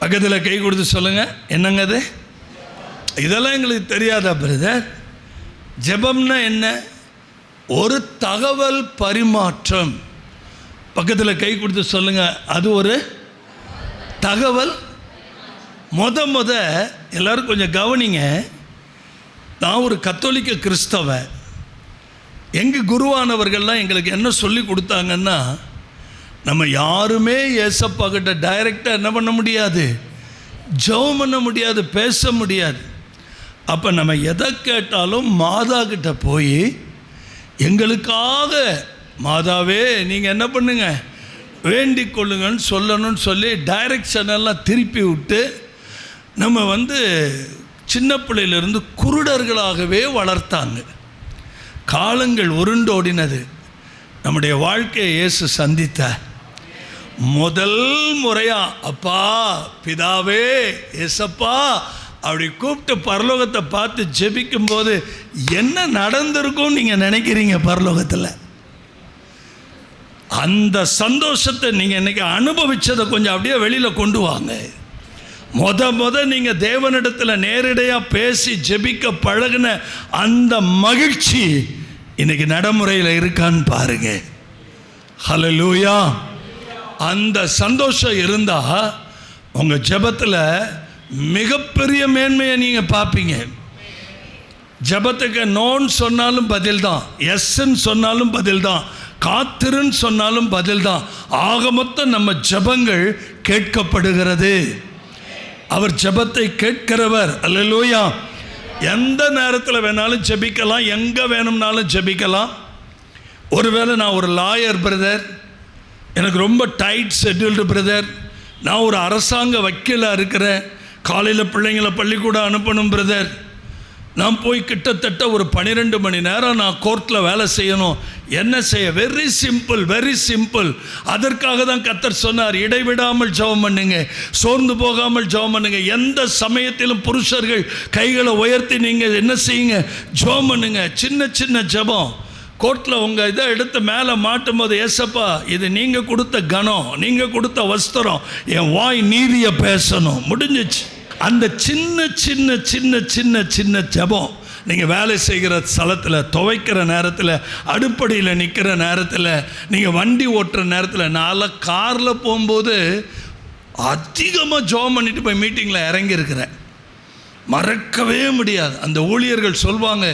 பக்கத்தில் கை கொடுத்து சொல்லுங்க, என்னங்க அது? இதெல்லாம் எங்களுக்கு தெரியாதா பிரதர்? ஜெபம்னா என்ன? ஒரு தகவல் பரிமாற்றம். பக்கத்தில் கை கொடுத்து சொல்லுங்க, அது ஒரு தகவல். எல்லாரும் கொஞ்சம் கவனிங்க. நான் ஒரு கத்தோலிக்க கிறிஸ்தவன். எங்கள் குருவானவர்கள்லாம் எங்களுக்கு என்ன சொல்லி கொடுத்தாங்கன்னா, நம்ம யாருமே ஏசப்பா கிட்ட டைரெக்டாக என்ன பண்ண முடியாது? ஜெபம் பண்ண முடியாது, பேச முடியாது. அப்போ நம்ம எதை கேட்டாலும் மாதா கிட்ட போய் எங்களுக்காக மாதாவே நீங்கள் என்ன பண்ணுங்க, வேண்டிக் கொள்ளுங்கன்னு சொல்லணும்னு சொல்லி டைரக்ஷன் எல்லாம் திருப்பி விட்டு நம்ம சின்ன பிள்ளையிலிருந்து குருடர்களாகவே வளர்த்தாங்க. காலங்கள் உருண்டோடினது. நம்முடைய வாழ்க்கையை இயேசு சந்தித்த முதல் முறையா அப்பா பிதாவே ஏசப்பா அப்படி கூப்பிட்டு பரலோகத்தை பார்த்து ஜெபிக்கும் போது என்ன நடந்திருக்கும் நீங்கள் நினைக்கிறீங்க? பரலோகத்தில் அந்த சந்தோஷத்தை நீங்கள் இன்னைக்கு அனுபவிச்சதை கொஞ்சம் அப்படியே வெளியில் கொண்டு வாங்க. நீங்கள் தேவனிடத்தில் நேரடியாக பேசி ஜெபிக்க பழகின அந்த மகிழ்ச்சி இன்னைக்கு நடைமுறையில் இருக்கான்னு பாருங்க. ஹல்லேலூயா. அந்த சந்தோஷம் இருந்தால் உங்கள் ஜெபத்தில் மிகப்பெரிய மேன்மையை நீங்கள் பார்ப்பீங்க. ஜெபத்துக்கு நோன்னு சொன்னாலும் பதில் தான், எஸ்ன்னு சொன்னாலும் பதில் தான், காத்திருன்னு சொன்னாலும் பதில் தான். ஆக மொத்தம் நம்ம ஜெபங்கள் கேட்கப்படுகிறது. அவர் ஜெபத்தை கேட்கிறவர். அல்லேலூயா. எந்த நேரத்தில் வேணாலும் ஜெபிக்கலாம், எங்கே வேணும்னாலும் ஜெபிக்கலாம். ஒருவேளை நான் ஒரு லாயர் பிரதர், எனக்கு ரொம்ப டைட் ஷெட்யூல்டு பிரதர், நான் ஒரு அரசாங்க வக்கீலாக இருக்கிறேன், காலையில் பிள்ளைங்களை பள்ளிக்கூடம் அனுப்பணும் பிரதர், நான் போய் கிட்டத்தட்ட ஒரு 12 மணி நேரம் நான் கோர்ட்டில் வேலை செய்யணும். என்ன செய்ய? Very simple, very simple. அதற்காக தான் கர்த்தர் சொன்னார், இடைவிடாமல் ஜெபம் பண்ணுங்க, சோர்ந்து போகாமல் ஜெபம் பண்ணுங்க. எந்த சமயத்திலும் புருஷர்கள் கைகளை உயர்த்தி நீங்கள் என்ன செய்யுங்க? ஜெபம் பண்ணுங்க. சின்ன சின்ன ஜெபம். கோர்ட்டில் உங்கள் இதை எடுத்து மேலே மாட்டும் போது, ஏசப்பா இது நீங்கள் கொடுத்த கனம், நீங்கள் கொடுத்த வஸ்திரம், என் வாய் நீதியை பேசணும், முடிஞ்சிச்சு. அந்த சின்ன சின்ன சின்ன சின்ன சின்ன ஜெபம் நீங்கள் வேலை செய்கிற ஸ்தலத்தில், துவைக்கிற நேரத்தில், அடுப்படியில் நிற்கிற நேரத்தில், நீங்கள் வண்டி ஓட்டுற நேரத்தில். நான் காரில் போகும்போது அதிகமாக ஜெபம் பண்ணிட்டு போய் மீட்டிங்கில் இறங்கியிருக்கிறேன். மறக்கவே முடியாது. அந்த ஊழியர்கள் சொல்வாங்க,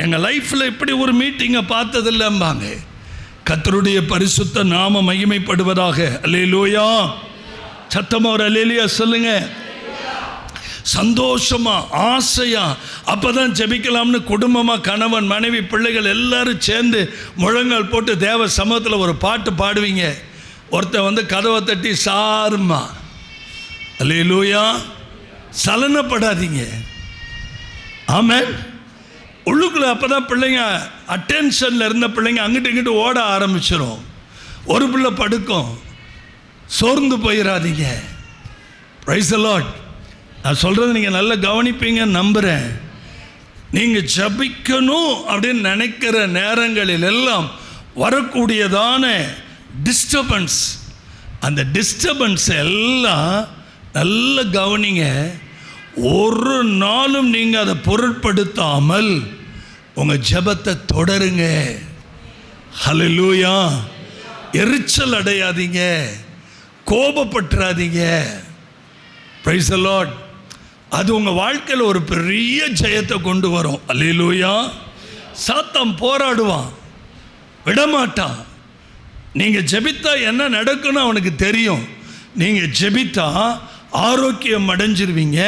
எங்கள் லைஃப்பில் இப்படி ஒரு மீட்டிங்கை பார்த்ததில்லைம்பாங்க. கர்த்தருடைய பரிசுத்த நாம மகிமைப்படுவதாக. அல்லேலூயா. சத்தமாக ஒரு அல்லேலூயா சொல்லுங்க. சந்தோஷமா, ஆசையா அப்பதான் ஜெபிக்கலாம்னு குடும்பமாக கணவன் மனைவி பிள்ளைகள் எல்லாரும் சேர்ந்து முழங்கால் போட்டு தேவ சமூகத்தில் ஒரு பாட்டு பாடுவீங்க. ஒருத்தன் கதவை தட்டி சாருமா, அல்லேலூயா. சலனப்படாதீங்க. ஆமென். உள்ளுக்குள்ள அப்பதான் பிள்ளைங்க அட்டென்ஷன்ல இருந்த பிள்ளைங்க அங்கிட்டு இங்கிட்டு ஓட ஆரம்பிச்சிடும். ஒரு பிள்ளை படுக்கும். சோர்ந்து போயிடாதீங்க. Praise the Lord. நான் சொல்கிறது நீங்கள் நல்லா கவனிப்பீங்கன்னு நம்புகிறேன். நீங்கள் ஜபிக்கணும் அப்படின்னு நினைக்கிற நேரங்களில் எல்லாம் வரக்கூடியதான டிஸ்டர்பன்ஸ், அந்த டிஸ்டர்பன்ஸ் எல்லாம் நல்ல கவனிங்க. ஒரு நாளும் நீங்கள் அதை பொருட்படுத்தாமல் உங்கள் ஜபத்தை தொடருங்க. ஹல்லேலூயா. எரிச்சல் அடையாதீங்க, கோபப்பட்டுறாதீங்க. Praise the Lord. அது உங்கள் வாழ்க்கையில் ஒரு பெரிய ஜெயத்தை கொண்டு வரும். அல்லேலூயா. சாத்தான் போராடுவான், விடமாட்டான். நீங்கள் ஜெபித்தா என்ன நடக்குன்னு அவனுக்கு தெரியும். நீங்கள் ஜெபித்தா ஆரோக்கியம் அடைஞ்சிருவீங்க,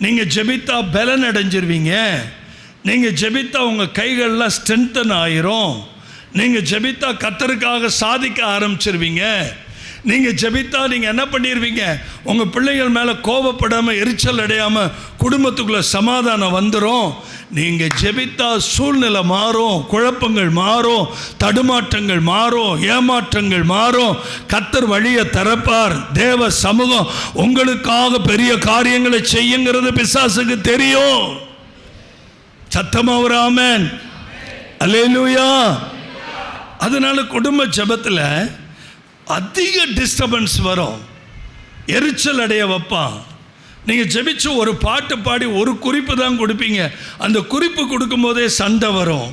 நீங்கள் ஜெபித்தா பலன் அடைஞ்சிருவீங்க, நீங்கள் ஜெபித்தா உங்கள் கைகள்லாம் ஸ்ட்ரென்தன் ஆயிரும், நீங்கள் ஜெபித்தா கர்த்தருக்காக சாதிக்க ஆரம்பிச்சிருவீங்க. நீங்கள் ஜெபித்தா நீங்கள் என்ன பண்ணிடுவீங்க? உங்கள் பிள்ளைகள் மேலே கோபப்படாமல், எரிச்சல் அடையாமல் குடும்பத்துக்குள்ளே சமாதானம் வந்துடும். நீங்கள் ஜெபித்தா சூழ்நிலை மாறும், குழப்பங்கள் மாறும், தடுமாற்றங்கள் மாறும், ஏமாற்றங்கள் மாறும். கர்த்தர் வழியை திறப்பார். தேவ சமூகம் உங்களுக்காக பெரிய காரியங்களை செய்யுங்கிறது பிசாசுக்கு தெரியும். சத்தமா ஒரு ஆமென். அல்லேலூயா. அதனால குடும்ப ஜெபத்தில் அதிக டிஸ்டர்பன்ஸ் வரும், எரிச்சல் அடைய வைப்பான். நீங்கள் ஜெபிச்சு ஒரு பாட்டு பாடி ஒரு குறிப்பு தான் கொடுப்பீங்க. அந்த குறிப்பு கொடுக்கும்போதே சண்டை வரும்,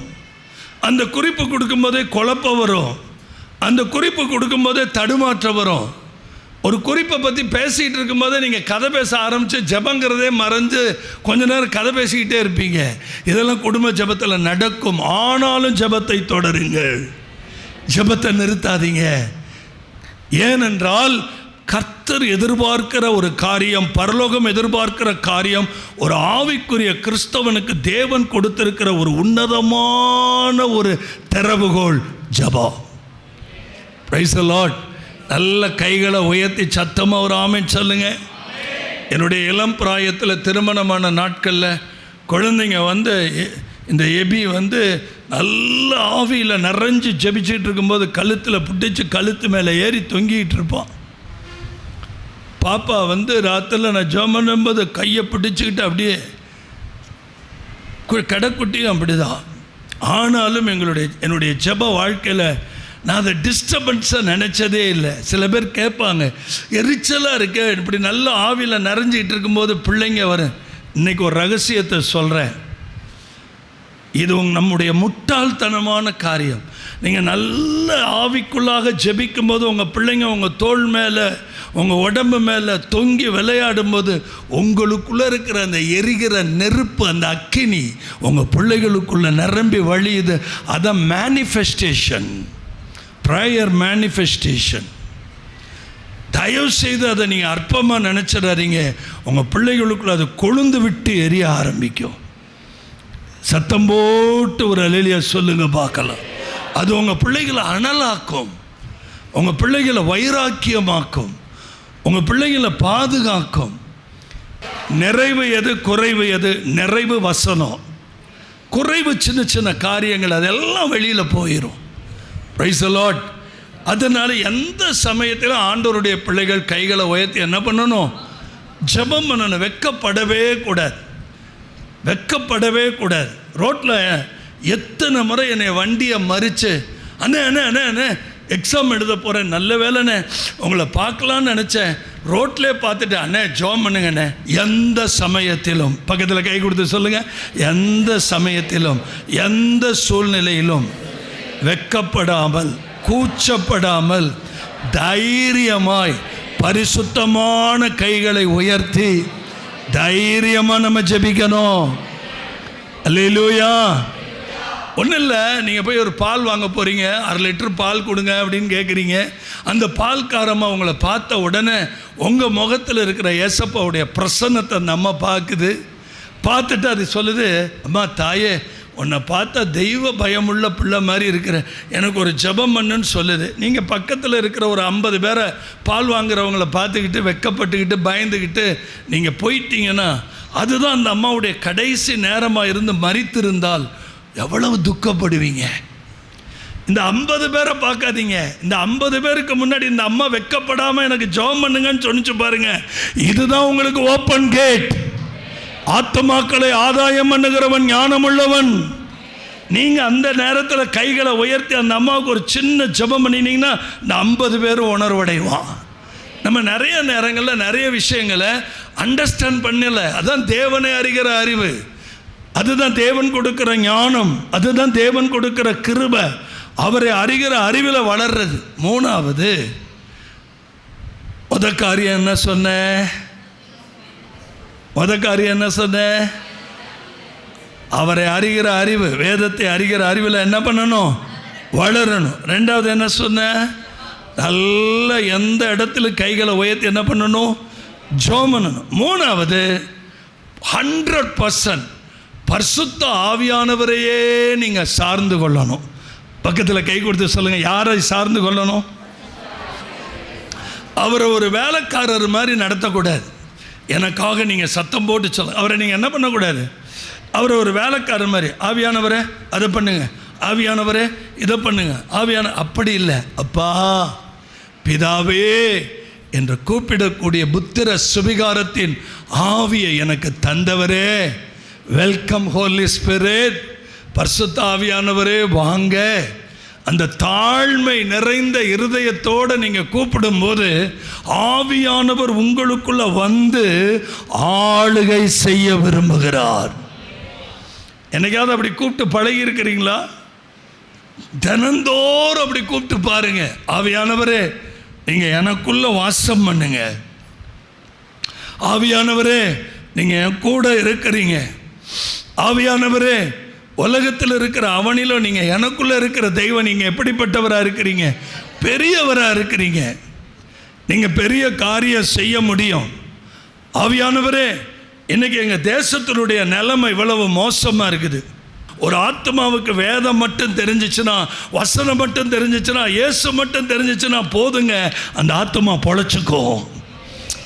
அந்த குறிப்பு கொடுக்கும்போதே குழப்பம் வரும், அந்த குறிப்பு கொடுக்கும்போதே தடுமாற்றம் வரும். ஒரு குறிப்பை பற்றி பேசிகிட்டு இருக்கும்போதே நீங்கள் கதை பேச ஆரம்பித்து ஜெபங்கிறதே மறைஞ்சு கொஞ்ச நேரம் கதை பேசிக்கிட்டே இருப்பீங்க. இதெல்லாம் குடும்ப ஜெபத்தில் நடக்கும். ஆனாலும் ஜெபத்தை தொடருங்கள், ஜெபத்தை நிறுத்தாதீங்க. ஏனென்றால் கர்த்தர் எதிர்பார்க்கிற ஒரு காரியம், பரலோகம் எதிர்பார்க்கிற காரியம், ஒரு ஆவிக்குரிய கிறிஸ்தவனுக்கு தேவன் கொடுத்திருக்கிற ஒரு உன்னதமான ஒரு திறவுகோல் ஜெபம். Praise the Lord. நல்ல கைகளை உயர்த்தி சத்தமாக ஒரு ஆமென் சொல்லுங்க. என்னுடைய இளம் பிராயத்தில் திருமணமான நாட்களில் குழந்தைங்க இந்த எபி நல்ல ஆவியில் நிறைஞ்சு ஜெபிச்சுட்டு இருக்கும்போது கழுத்தில் பிடிச்சி கழுத்து மேலே ஏறி தொங்கிட்டு இருப்பான். பாப்பா ராத்திரில் நான் ஜெபம் பண்ணும்போது கையை பிடிச்சிக்கிட்டு அப்படியே கடைக்குட்டியும் அப்படி தான். ஆனாலும் என்னுடைய ஜெப வாழ்க்கையில் நான் அதை டிஸ்டர்பன்ஸாக நினச்சதே இல்லை. சில பேர் கேட்பாங்க, எரிச்சலாக இருக்க, இப்படி நல்ல ஆவியில் நிறைஞ்சிக்கிட்டு இருக்கும்போது பிள்ளைங்க வரும். இன்றைக்கி ஒரு ரகசியத்தை சொல்கிறேன். இது நம்முடைய முட்டாள்தனமான காரியம். நீங்கள் நல்ல ஆவிக்குள்ளாக ஜெபிக்கும் போது உங்கள் பிள்ளைங்க உங்கள் தோள் மேலே உங்கள் உடம்பு மேலே தொங்கி விளையாடும்போது உங்களுக்குள்ளே இருக்கிற அந்த எரிகிற நெருப்பு, அந்த அக்கினி உங்கள் பிள்ளைகளுக்குள்ளே நிரம்பி வழியுது. அதான் மேனிஃபெஸ்டேஷன், ப்ரேயர் மேனிஃபெஸ்டேஷன். தயவு செய்து அதை நீங்கள் அற்பமாக நினச்சிடாதீங்க. உங்கள் பிள்ளைகளுக்குள்ள அது கொழுந்து விட்டு எரிய ஆரம்பிக்கும். சத்தம் போட்டு ஒரு அல்லேலூயா சொல்லுங்க பார்க்கலாம். அது உங்கள் பிள்ளைகளை அனலாக்கும், உங்கள் பிள்ளைகளை வைராக்கியமாக்கும், உங்கள் பிள்ளைகளை பாதுகாக்கும். நிறைவு எது, குறைவு எது? நிறைவு வசனம், குறைவு சின்ன சின்ன காரியங்கள், அதெல்லாம் வெளியில் போயிடும். Praise the Lord. அதனால் எந்த சமயத்திலும் ஆண்டவருடைய பிள்ளைகள் கைகளை உயர்த்தி என்ன பண்ணணும்? ஜெபம் பண்ணணும். வெட்கப்படவே கூடாது, வெட்கப்படவே கூடாது. ரோட்டில் எத்தனை முறை என்னை வண்டியை மறித்து, அண்ணே அண்ணே அண்ணே அண்ணே எக்ஸாம் எழுத போகிறேன், நல்ல வேலைண்ணே உங்களை பார்க்கலான்னு நினச்சேன், ரோட்லேயே பார்த்துட்டு அண்ணே ஜெபம் பண்ணுங்கண்ணே. எந்த சமயத்திலும், பக்கத்தில் கை கொடுத்து சொல்லுங்கள், எந்த சமயத்திலும் எந்த சூழ்நிலையிலும் வெட்கப்படாமல் கூச்சப்படாமல் தைரியமாய் பரிசுத்தமான கைகளை உயர்த்தி தைரியமாக நம்ம ஜெபிக்கணும். அல்லேலூயா. ஒன்றும் இல்லை, நீங்கள் போய் ஒரு பால் வாங்க போகிறீங்க, 1/2 லிட்டர் பால் கொடுங்க அப்படின்னு கேட்குறீங்க. அந்த பால்காரமாக உங்களை பார்த்த உடனே உங்கள் முகத்தில் இருக்கிற ஏசப்பாவுடைய பிரசன்னத்தை நம்ம பார்க்குது. பார்த்துட்டு அது சொல்லுது, அம்மா தாயே, உன்னை பார்த்தா தெய்வ பயமுள்ள பிள்ளை மாதிரி இருக்கிற, எனக்கு ஒரு ஜெபம் பண்ணுன்னு சொல்லுது. நீங்கள் பக்கத்தில் இருக்கிற ஒரு 50 பேரை பால் வாங்குறவங்கள பார்த்துக்கிட்டு வெட்கப்பட்டுக்கிட்டு பயந்துக்கிட்டு நீங்கள் போயிட்டீங்கன்னா, அதுதான் அந்த அம்மாவுடைய கடைசி நேரமாக இருந்து மரித்திருந்தால் எவ்வளவு துக்கப்படுவீங்க. இந்த 50 பேரை பார்க்காதீங்க. இந்த 50 பேருக்கு முன்னாடி இந்த அம்மா வெட்கப்படாமல் எனக்கு ஜெபம் பண்ணுங்கன்னு சொன்னிச்சு பாருங்க. இதுதான் உங்களுக்கு ஓப்பன் கேட். ஆத்துமாக்களை ஆதாயம் பண்ணுகிறவன் ஞானமுள்ளவன். நீங்கள் அந்த நேரத்தில் கைகளை உயர்த்தி அந்த அம்மாவுக்கு ஒரு சின்ன ஜெபம் பண்ணினீங்கன்னா இந்த 50 பேரும் உணர்வடைவான். நம்ம நிறைய நேரங்களில் நிறைய விஷயங்களை அண்டர்ஸ்டாண்ட் பண்ணலை. அதுதான் தேவனை அறிகிற அறிவு, அதுதான் தேவன் கொடுக்கிற ஞானம், அதுதான் தேவன் கொடுக்கிற கிருபை. அவரை அறிகிற அறிவில் வளர்றது. 3வது காரியம் என்ன சொன்ன? காரியம் என்ன சொன்ன? அவரை அறிகிற அறிவு, வேதத்தை அறிகிற அறிவில் என்ன பண்ணணும்? வளரணும். 2வது என்ன சொன்ன? நல்ல எந்த இடத்துல கைகளை உயர்த்தி என்ன பண்ணணும்? ஜெபம் பண்ணணும். 3வது 100% பரிசுத்த ஆவியானவரையே நீங்கள் சார்ந்து கொள்ளணும். பக்கத்தில் கை கொடுத்து சொல்லுங்கள், யாரை சார்ந்து கொள்ளணும்? அவரை ஒரு வேலைக்காரர் மாதிரி நடத்தக்கூடாது. எனக்காக நீங்கள் சத்தம் போட்டு சொல்ல, அவரை நீங்கள் என்ன பண்ணக்கூடாது? அவரை ஒரு வேலைக்காரர் மாதிரி, ஆவியானவரே அதை பண்ணுங்க, ஆவியானவரே இதை பண்ணுங்க, அப்படி இல்லை. அப்பா பிதாவே என்று கூப்பிடக்கூடிய புத்திர சுவிகாரத்தின் ஆவியை எனக்கு தந்தவரே, வெல்கம் ஹோலி ஸ்பிரிட், பரிசுத்த ஆவியானவரே வாங்க. அந்த தாழ்மை நிறைந்த இருதயத்தோடு நீங்கள் கூப்பிடும்போது ஆவியானவர் உங்களுக்குள்ள வந்து ஆளுகை செய்ய விரும்புகிறார். என்னைக்காவது அப்படி கூப்பிட்டு பழகி இருக்கிறீங்களா? தினந்தோறும் அப்படி கூப்பிட்டு பாருங்க, ஆவியானவரே நீங்கள் எனக்குள்ள வாசம் பண்ணுங்க, ஆவியானவரே நீங்கள் என் கூட இருக்கிறீங்க, ஆவியானவரே உலகத்தில் இருக்கிற அவனிலோ நீங்கள் எனக்குள்ளே இருக்கிற தெய்வம், நீங்கள் எப்படிப்பட்டவராக இருக்கிறீங்க? பெரியவராக இருக்கிறீங்க, நீங்கள் பெரிய காரியம் செய்ய முடியும். ஆவியானவரே இன்றைக்கி எங்கள் தேசத்தினுடைய நிலைமை இவ்வளவு மோசமாக இருக்குது. ஒரு ஆத்மாவுக்கு வேதம் மட்டும் தெரிஞ்சிச்சுன்னா, வசனம் மட்டும் தெரிஞ்சிச்சுன்னா, இயேசு மட்டும் தெரிஞ்சிச்சுன்னா போதுங்க, அந்த ஆத்மா பொழைச்சிக்கும்.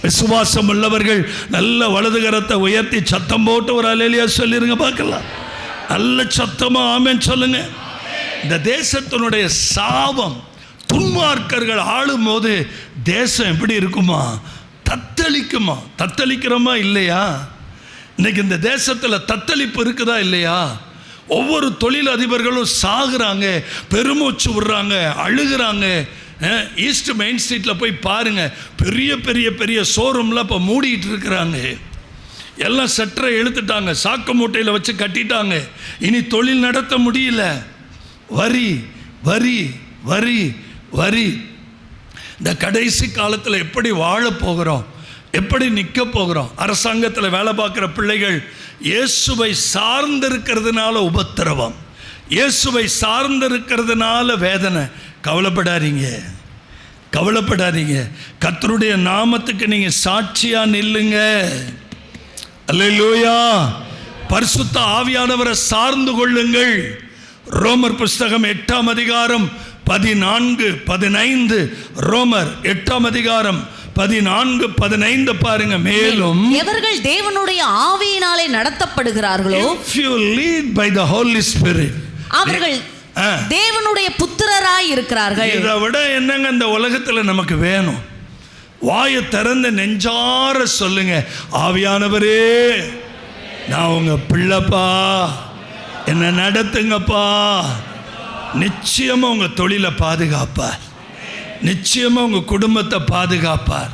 விசுவாசம் உள்ளவர்கள் நல்ல வலதுகரத்தை உயர்த்தி சத்தம் போட்டு ஒரு அல்லேலூயா சொல்லிருங்க பார்க்கலாம். நல்ல சத்தமாக ஆமென் சொல்லுங்க. இந்த தேசத்தினுடைய சாபம், துன்மார்க்கர்கள் ஆளும் போது தேசம் எப்படி இருக்குமா? தத்தளிக்குமா? தத்தளிக்கிறோமா இல்லையா? இன்னைக்கு இந்த தேசத்தில் தத்தளிப்பு இருக்குதா இல்லையா? ஒவ்வொரு தொழில் அதிபர்களும் சாகுறாங்க, பெருமூச்சு விடுறாங்க, அழுகிறாங்க. ஈஸ்ட் மெயின் ஸ்ட்ரீட்டில் போய் பாருங்கள், பெரிய பெரிய பெரிய ஷோரூமில் இப்போ மூடிட்டு இருக்கிறாங்க. எல்லாம் சட்டரை இழுத்துட்டாங்க, சாக்கு மூட்டையில் வச்சு கட்டிட்டாங்க. இனி தொழில் நடத்த முடியல. வரி வரி வரி வரி. இந்த கடைசி காலத்தில் எப்படி வாழ போகிறோம், எப்படி நிற்க போகிறோம்? அரசாங்கத்தில் வேலை பார்க்குற பிள்ளைகள் இயேசுவை சார்ந்திருக்கிறதுனால உபத்திரவம், இயேசுவை சார்ந்திருக்கிறதுனால வேதனை. கவலைப்படாதீங்க, கவலைப்படாதீங்க. கர்த்தருடைய நாமத்துக்கு நீங்கள் சாட்சியாக நில்லுங்க. அல்லேலூயா. பரிசுத்த ஆவியானவரை சார்ந்து கொள்ளுங்கள். ரோமர் புஸ்தகம் 8ஆம் அதிகாரம் 14, 15. ரோமர் 8ஆம் அதிகாரம் 14, 15 பாருங்க. மேலும் எவர்கள் தேவனுடைய ஆவியினாலே நடத்தப்படுகிறார்களோ, if you lead by the Holy Spirit, அவர்கள் தேவனுடைய புத்திரராய் இருக்கிறார்கள். இதை விட என்னங்க இந்த உலகத்தில் நமக்கு வேணும்? வாயை திறந்த நெஞ்சார சொல்லுங்க, ஆவியானவரே நான் உங்க பிள்ளைப்பா, என்ன நடத்துங்கப்பா. நிச்சயமா உங்க தொழிலை பாதுகாப்பார், நிச்சயமா உங்க குடும்பத்தை பாதுகாப்பார்,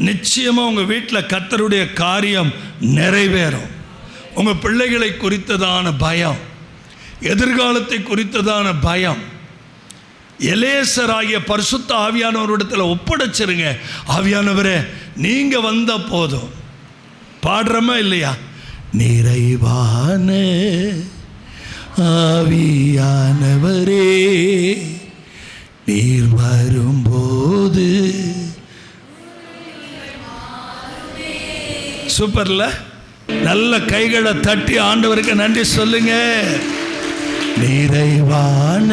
நிச்சயமா உங்க வீட்டில் கர்த்தருடைய காரியம் நிறைவேறும். உங்க பிள்ளைகளை குறித்ததான பயம், எதிர்காலத்தை குறித்ததான பயம் எலேசராகிய பரிசுத்த ஆவியானவரிடத்தில் ஒப்படைச்சிருங்க. ஆவியானவரே நீங்க வந்த போதும். பாடுறமா இல்லையா? நிறைவான ஆவியானவரே நீர் வரும்போது. சூப்பர்ல, நல்ல கைகளை தட்டி ஆண்டவருக்கு நன்றி சொல்லுங்க. நிறைவான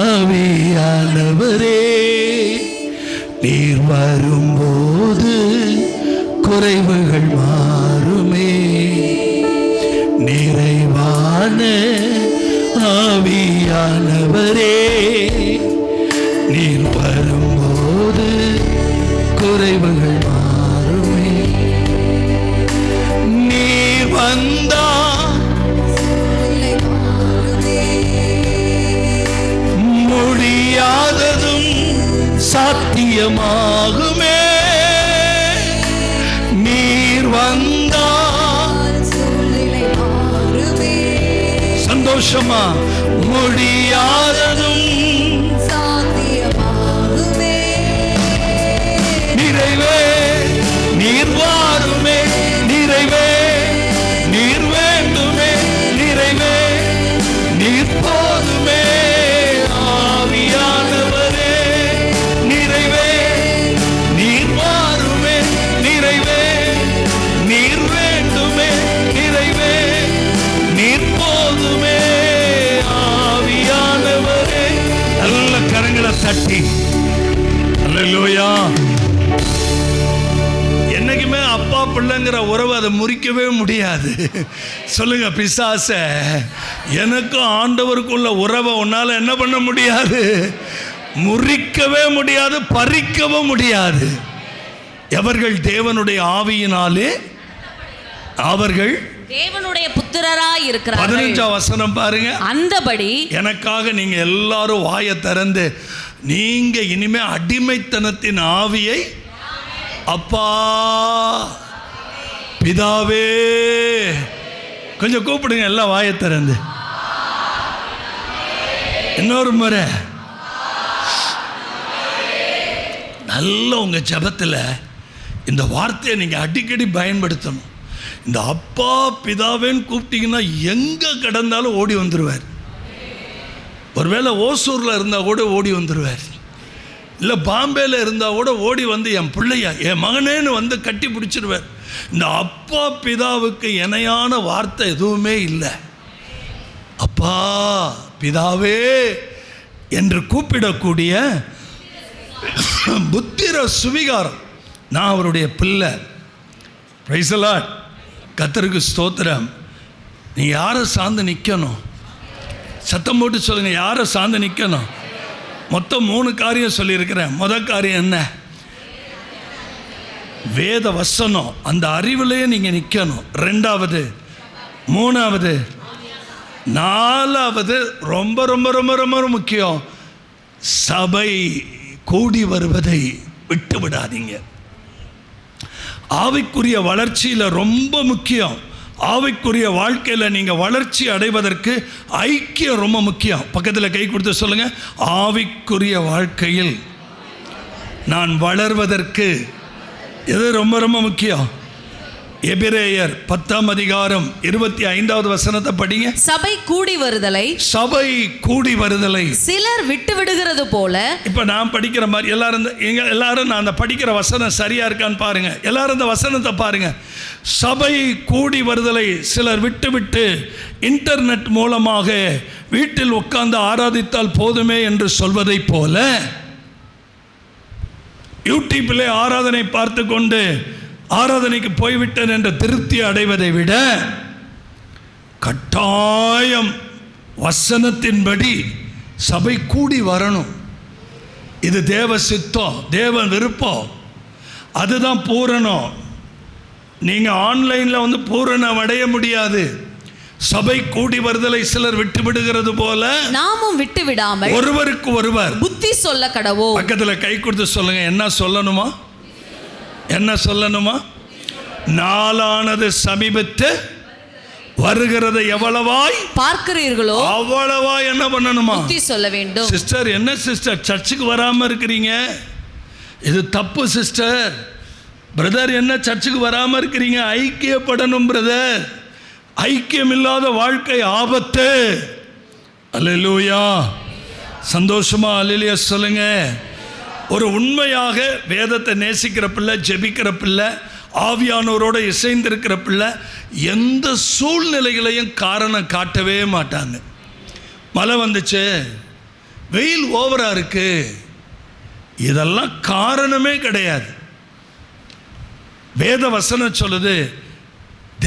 ஆவியானவரே நீர் வரும்போது குறைவுகள் மாறுமே. நிறைவான ஆவியானவரே நீர் வரும்போது குறைவுகள் மாறுமே. நீர் வந்தா முடியாததும் சாத்தியமாகுமே. நீர் வந்தா சந்தோஷமா முடியாததும் சாத்தியமாகுமே. நிறைவே நீர் வாருமே, நிறைவே நீர் வேண்டுமே, நிறைவே நீர் போதுமே. ஆவியானவரே நிறைவே நீர் வாருமே, நிறைவே நீர் வேண்டுமே, நிறைவே நீர் போதுமே. ஆவியானவரே. நல்ல கரங்களை தட்டி அல்லேலூயா. என்னைக்குமே அப்பா பிள்ளைங்கிற உறவு அதை முறிக்கவே முடியாது. சொல்லுங்க, பிசாச எனக்கும் ஆண்டவருக்குள்ள உறவை உன்னால என்ன பண்ண முடியாது? முறிக்கவே முடியாது, பறிக்கவும் முடியாது. எவர்கள் தேவனுடைய ஆவியினாலே அவர்கள் தேவனுடைய புத்திரராய் இருக்கிறார்கள். 15ஆம் வசனம் பாருங்க. அந்தபடி எனக்காக நீங்க எல்லாரும் வாயை திறந்து, நீங்க இனிமே அடிமைத்தனத்தின் ஆவியை அப்பா பிதாவே கொஞ்சம் கூப்பிடுங்க, எல்லாம் வாயை திறந்து. இன்னொரு முறை நல்ல உங்க ஜெபத்தில் இந்த வார்த்தையை நீங்க அடிக்கடி பயன்படுத்தணும். இந்த அப்பா பிதாவேன்னு கூப்பிட்டீங்கன்னா எங்கே கிடந்தாலும் ஓடி வந்துடுவார். ஒருவேளை ஓசூரில் இருந்தால் கூட ஓடி வந்துடுவார், இல்லை பாம்பேயில் இருந்தால் கூட ஓடி வந்து என் பிள்ளையா என் மகனேன்னு வந்து கட்டி பிடிச்சிடுவார். இந்த அப்பா பிதாவுக்கு இணையான வார்த்தை எதுவுமே இல்லை. அப்பா பிதாவே என்று கூப்பிடக்கூடிய புத்திர சுவிகாரம். நான் அவருடைய பிள்ளை. Praise the Lord. கர்த்தருக்கு ஸ்தோத்திரம். நீ யாரை சார்ந்து நிற்கணும்? சத்தம் போட்டு சொல்லுங்க, யாரை சார்ந்து நிற்கணும்? மொத்தம் 3 காரியம் சொல்லியிருக்கிறேன். முதல் காரியம் என்ன? வேத வசனம், அந்த அறிவிலேயே நீங்கள் நிற்கணும். 2வது, 3வது 4வது ரொம்ப ரொம்ப ரொம்ப ரொம்ப முக்கியம், சபை கூடி வருவதை விட்டு விடாதீங்க. ஆவிக்குரிய வளர்ச்சியில் ரொம்ப முக்கியம். ஆவிக்குரிய வாழ்க்கையில் நீங்கள் வளர்ச்சி அடைவதற்கு ஐக்கியம் ரொம்ப முக்கியம். பக்கத்தில் கை கொடுத்து சொல்லுங்கள், ஆவிக்குரிய வாழ்க்கையில் நான் வளர்வதற்கு எது ரொம்ப ரொம்ப முக்கியம்? எபிரேயர் 10ஆம் அதிகாரம் 25வது வசனத்தை படிங்க. சபை கூடி வருதலை, சபை கூடி வருதலை சிலர் விட்டு விடுகிறது போல. இப்ப நான் படிக்கிற மாதிரி எல்லாரும் நான் அந்த படிக்கிற வசனம் சரியா இருக்கான்னு பாருங்க. எல்லாரும் இந்த வசனத்தை பாருங்க. சபை கூடி வருதலை சிலர் விட்டு விட்டு இன்டர்நெட் மூலமாக வீட்டில் உட்கார்ந்து ஆராதித்தால் போதுமே என்று சொல்வதை போல, யூடியூப்பிலே ஆராதனை பார்த்து கொண்டு ஆராதனைக்கு போய்விட்டேன் என்ற திருப்தி அடைவதை விட கட்டாயம் வசனத்தின்படி சபை கூடி வரணும். இது தேவ சித்தம், தேவ விருப்பம். அதுதான் பூரணம். நீங்கள் ஆன்லைனில் வந்து பூரணம் அடைய முடியாது. சபை கூடி வருதலை சிலர் விட்டு விடுகிறது போல நாமும் விட்டு விடாமல் ஒருவருக்கு ஒருவர் புத்தி சொல்ல கடவோ. பக்கத்தில் கை கொடுத்து சொல்லுங்க, என்ன சொல்லணுமா? என்ன சொல்லணுமா? நாளானது சமீபத்து வருகிறது, எவ்வளவாய் பார்க்கிறீர்களோ அவ்வளவாய் என்ன பண்ணணுமா? புத்தி சொல்ல வேண்டும். சிஸ்டர், என்ன சிஸ்டர் சர்ச்சுக்கு வராமல் இருக்கிறீங்க? இது தப்பு சிஸ்டர். பிரதர், என்ன சர்ச்சுக்கு வராமல் இருக்கிறீங்க? ஐக்கியப்படணும் பிரதர். ஐக்கியம் இல்லாத வாழ்க்கை ஆபத்து. அல்லேலூயா. சந்தோஷமா அல்லேலூயா சொல்லுங்க. ஒரு உண்மையாக வேதத்தை நேசிக்கிற பிள்ளை, ஜெபிக்கிற பிள்ளை, ஆவியானவரோடு இசைந்திருக்கிற பிள்ளை எந்த சூழ்நிலைகளையும் காரணம் காட்டவே மாட்டாங்க. மழை வந்துச்சு, வெயில் ஓவராக இருக்கு, இதெல்லாம் காரணமே கிடையாது. வேத வசனம் சொல்லுது,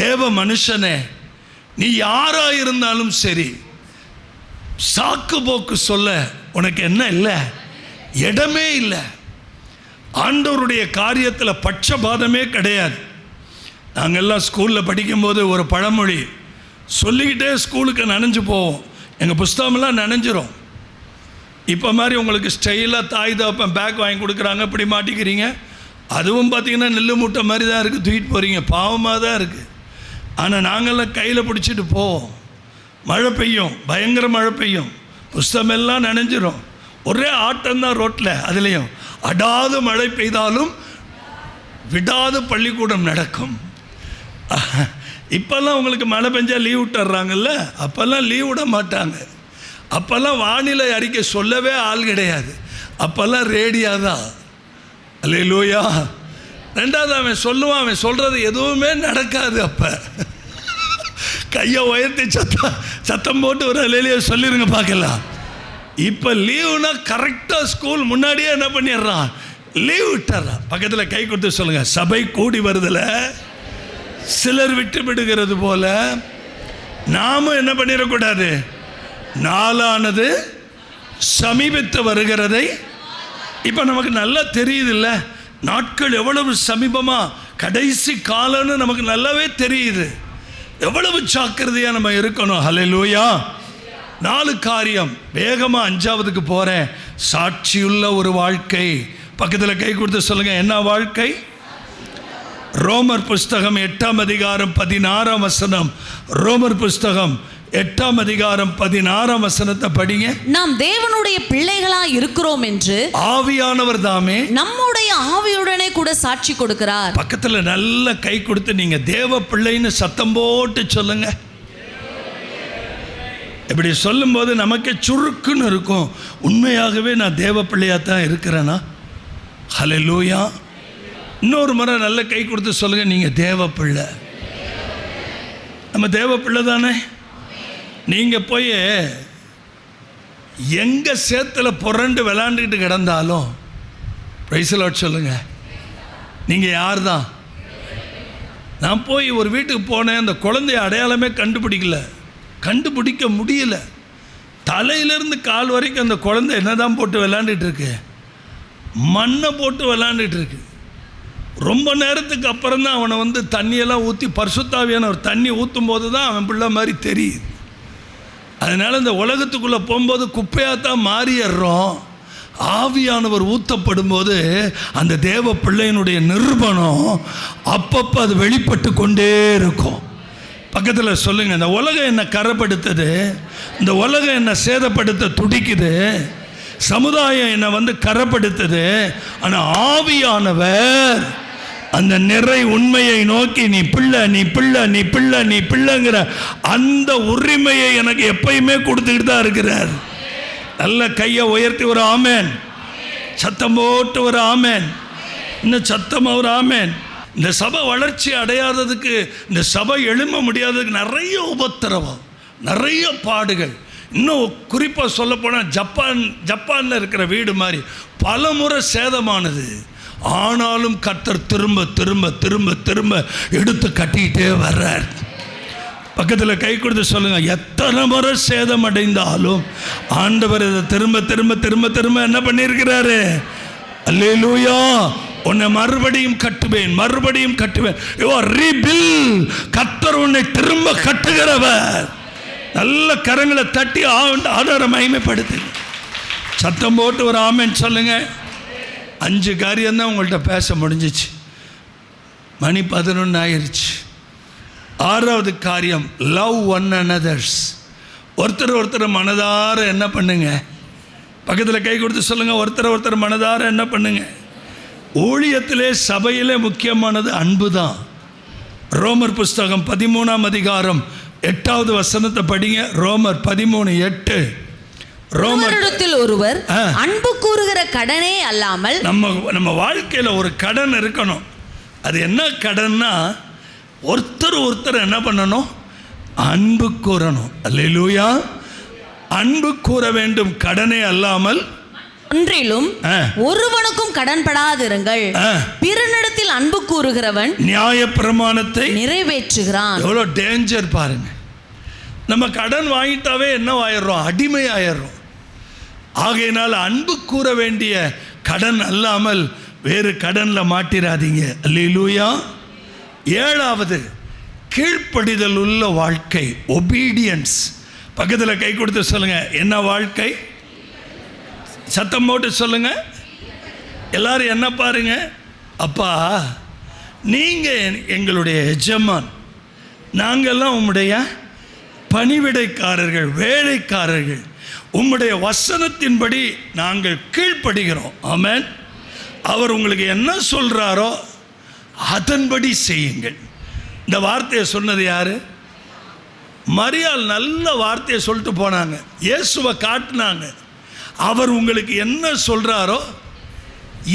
தேவ மனுஷனே, நீ யாரா இருந்தாலும் சரி, சாக்கு போக்கு சொல்ல உனக்கு என்ன இல்லை, இடமே இல்லை. ஆண்டவருடைய காரியத்தில் பட்சபாதமே கிடையாது. நாங்கள்லாம் ஸ்கூலில் படிக்கும்போது ஒரு பழமொழி சொல்லிக்கிட்டே ஸ்கூலுக்கு நனைஞ்சு போவோம். எங்கள் புஸ்தகமெல்லாம் நனைஞ்சிரும். இப்போ மாதிரி உங்களுக்கு ஸ்டைலாக தாய் தாப்பன் பேக் வாங்கி கொடுக்குறாங்க, இப்படி மாட்டிக்கிறீங்க. அதுவும் பார்த்திங்கன்னா நெல்லு மூட்டை மாதிரி தான் இருக்குது, தூக்கிட்டு போகிறீங்க, பாவமாக தான் இருக்குது. ஆனால் நாங்கள்லாம் கையில் பிடிச்சிட்டு போவோம். மழை பெய்யும், பயங்கர மழை பெய்யும், புஸ்தகமெல்லாம் நனைஞ்சிரும். ஒரே ஆட்டம்தான் ரோட்டில். அதுலேயும் அடாது மழை பெய்தாலும் விடாது பள்ளிக்கூடம் நடக்கும். இப்போல்லாம் உங்களுக்கு மழை பெஞ்சால் லீவ் விட்டுறாங்கல்ல, அப்போல்லாம் லீவ் விட மாட்டாங்க. அப்போல்லாம் வானிலை அறிக்கை சொல்லவே ஆள் கிடையாது. அப்போல்லாம் ரேடியா தான். அல்லேலூயா. ரெண்டாவது அவன் சொல்லுவான், அவன் சொல்கிறது எதுவுமே நடக்காது. அப்போ கையை உயர்த்தி சத்தம் போட்டு ஒரு அல்லேலூயா சொல்லிடுங்க பார்க்கலாம். இப்போ லீவுனா கரெக்டாக ஸ்கூல் முன்னாடியே என்ன பண்ணிடுறான், லீவ் விட்டுறான். பக்கத்தில் கை கொடுத்து சொல்லுங்க, சபை கூடி வருதில்ல சிலர் விட்டு விடுகிறது போல நாமும் என்ன பண்ணிடக்கூடாது, நாளானது சமீபத்து வருகிறதை. இப்போ நமக்கு நல்லா தெரியுது இல்லை, நாட்கள் எவ்வளவு சமீபமாக கடைசி காலம்னு நமக்கு நல்லாவே தெரியுது. எவ்வளவு ஜாக்கிரதையாக நம்ம இருக்கணும். ஹல்லேலூயா. 4 காரியம். வேகமாக 5வதுக்கு போகிறேன். சாட்சியுள்ள ஒரு வாழ்க்கை. பக்கத்தில் கை கொடுத்து சொல்லுங்க, என்ன வாழ்க்கை? ரோமர் புஸ்தகம் 8ஆம் அதிகாரம் 16ஆம் வசனம். ரோமர் புஸ்தகம் 8ஆம் அதிகாரம் 16ஆம் வசனத்தை படிங்க. நாம் தேவனுடைய பிள்ளைகளா இருக்கிறோம் என்று ஆவியானவர் தாமே நம்முடைய ஆவியுடனே கூட சாட்சி கொடுக்கிறார். பக்கத்தில் நல்ல கை கொடுத்து நீங்க தேவ பிள்ளைன்னு சத்தம் போட்டு சொல்லுங்க. இப்படி சொல்லும்போது நமக்கு சுருக்குன்னு இருக்கும். உண்மையாகவே நான் தேவ பிள்ளையாக தான் இருக்கிறேன்னா? ஹல்லேலூயா. இன்னொரு முறை நல்ல கை கொடுத்து சொல்லுங்க, நீங்கள் தேவ பிள்ளை. நம்ம தேவ பிள்ளை தானே. நீங்கள் போய் எங்கே சேத்துல புரண்டு விளாண்டுக்கிட்டு கிடந்தாலும் பிரைஸ் தி லார்ட் சொல்லுங்க, நீங்கள் யார் தான்? நான் போய் ஒரு வீட்டுக்கு போனேன், அந்த குழந்தைய அடையாளமே கண்டுபிடிக்க முடியல. தலையிலேருந்து கால் வரைக்கும் அந்த குழந்தை என்ன தான் போட்டு விளாண்டுட்டு இருக்கு, மண்ணை போட்டு விளாண்டுட்டு இருக்கு. ரொம்ப நேரத்துக்கு அப்புறம் தான் அவனை தண்ணியெல்லாம் ஊற்றி பரிசுத்தாவியான ஒரு தண்ணி ஊற்றும் போது தான் அவன் பிள்ளை மாதிரி தெரியுது. அதனால் இந்த உலகத்துக்குள்ளே போகும்போது குப்பையாக தான் மாறிடுறோம். ஆவியானவர் ஊற்றப்படும் போது அந்த தேவ பிள்ளையினுடைய நிருபணம் அப்பப்போ அது வெளிப்பட்டு கொண்டே இருக்கும். பக்கத்தில் சொல்லுங்கள், இந்த உலகம் என்ன கரைப்படுத்துது, இந்த உலகம் என்ன சேதப்படுத்த துடிக்குது, சமுதாயம் என்னை கரைப்படுத்துது. ஆனால் ஆவியானவர் அந்த நிறை உண்மையை நோக்கி நீ பிள்ளை நீ பிள்ளை நீ பிள்ளை நீ பிள்ளைங்கிற அந்த உரிமையை எனக்கு எப்பயுமே கொடுத்துக்கிட்டு தான் இருக்கிறார். நல்ல கையை உயர்த்தி ஒரு ஆமேன், சத்தம் போட்டு ஒரு ஆமேன், இன்னும் சத்தம் ஒரு ஆமேன். இந்த சபை வளர்ச்சி அடையாததுக்கு, இந்த சபை எழும்ப முடியாததுக்கு நிறைய உபத்திரவம், நிறைய பாடுகள். இன்னும் குறிப்பாக சொல்லப்போனால் ஜப்பானில் இருக்கிற வீடு மாதிரி பல முறை சேதமானது. ஆனாலும் கர்த்தர் திரும்ப திரும்ப திரும்ப திரும்ப எடுத்து கட்டிக்கிட்டே வர்றார். பக்கத்தில் கை கொடுத்து சொல்லுங்கள், எத்தனை முறை சேதம் அடைந்தாலும் ஆண்டவர் இதை திரும்ப திரும்ப திரும்ப திரும்ப என்ன பண்ணியிருக்கிறாரு? அல்லேலூயா. உன்னை மறுபடியும் கட்டுவேன், மறுபடியும் கட்டுவேன். கர்த்தர் உன்னை திரும்ப கட்டுகிறவர். நல்ல கரங்களை தட்டி ஆண்டவரை மகிமைப்படுத்து. சத்தம் போட்டு ஒரு ஆமென் சொல்லுங்க. 5 காரியம்தான் உங்கள்கிட்ட பேச முடிஞ்சிச்சு. மணி 11 ஆயிடுச்சு. 6வது காரியம், லவ் ஒன் அனதர்ஸ். ஒருத்தர் மனதார என்ன பண்ணுங்க? பக்கத்தில் கை கொடுத்து சொல்லுங்க, ஒருத்தர் மனதார என்ன பண்ணுங்க? ஊழியத்திலே சபையிலே முக்கியமானது அன்பு தான். ரோமர் புஸ்தகம் 13ஆம் அதிகாரம் 8வது வசனத்தை படிங்க. ரோமர் 13:8. ஒருவரிடத்தில் ஒருவர் அன்பு கூறுகிற கடனே அல்லாமல் நம்ம வாழ்க்கையில் ஒரு கடன் இருக்கணும். அது என்ன கடன்னா, ஒருத்தர் என்ன பண்ணணும்? அன்பு கூறணும். அல்லேலூயா. அன்பு கூற வேண்டும், கடனே அல்லாமல் ஒன்றிலும் ஒருவனுக்கும் கடன்படாதிருங்கள். பிறனிடத்தில் அன்பு கூறுகிறவன் நியாயப்பிரமாணத்தை நிறைவேற்றுகிறான். எவ்வளோ டேஞ்சர் பாருங்க. நம்ம கடன் வாங்கிட்டாவே என்ன ஆயிடுறோம்? அடிமை ஆயிடுறோம். ஆகையினால் அன்பு கூற வேண்டிய கடன் அல்லாமல் வேறு கடனில் மாட்டிராதீங்க. அல்லேலூயா. 7வது, கீழ்ப்படிதல் உள்ள வாழ்க்கை, ஒபீடியன்ஸ். பக்கத்தில் கை கொடுத்து சொல்லுங்க, என்ன வாழ்க்கை? சத்தம் போட்டு சொல்லுங்க. எல்லாரும் என்ன பாருங்க, அப்பா நீங்கள் எங்களுடைய எஜமான், நாங்கள்லாம் உம்முடைய பணிவிடைக்காரர்கள், வேலைக்காரர்கள். உம்முடைய வசனத்தின்படி நாங்கள் கீழ்ப்படுகிறோம். ஆமென். அவர் உங்களுக்கு என்ன சொல்கிறாரோ அதன்படி செய்யுங்கள். இந்த வார்த்தையை சொன்னது யாரு? மரியாள் நல்ல வார்த்தையை சொல்லிட்டு போனாங்க, இயேசுவை காட்டினாங்க. அவர் உங்களுக்கு என்ன சொல்கிறாரோ,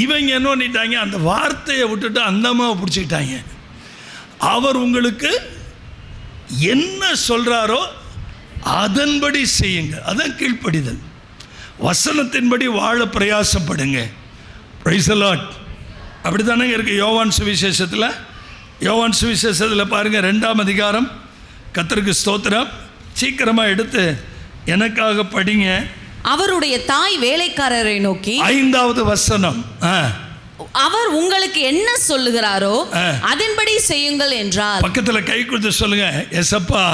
இவங்க என்ன பண்ணிட்டாங்க? அந்த வார்த்தையை விட்டுட்டு அந்த அம்மாவை பிடிச்சிக்கிட்டாங்க. அவர் உங்களுக்கு என்ன சொல்கிறாரோ அதன்படி செய்யுங்க. அதான் கீழ்ப்படிதல். வசனத்தின்படி வாழ பிரயாசப்படுங்க. Praise the Lord. அப்படி தானே இருக்குது யோவான் சுவிசேஷத்தில் பாருங்கள், 2ஆம் அதிகாரம். கர்த்தருக்கு ஸ்தோத்திரம். சீக்கிரமாக எடுத்து எனக்காக படிங்க. அவருடைய தாய் வேலைக்காரரை நோக்கி, 5வது வசனம், அவர் உங்களுக்கு என்ன சொல்லுகிறாரோ அதன்படி செய்யுங்கள் என்றார். பக்கத்தில் கை கொடுத்து சொல்லுங்க, எசப்பா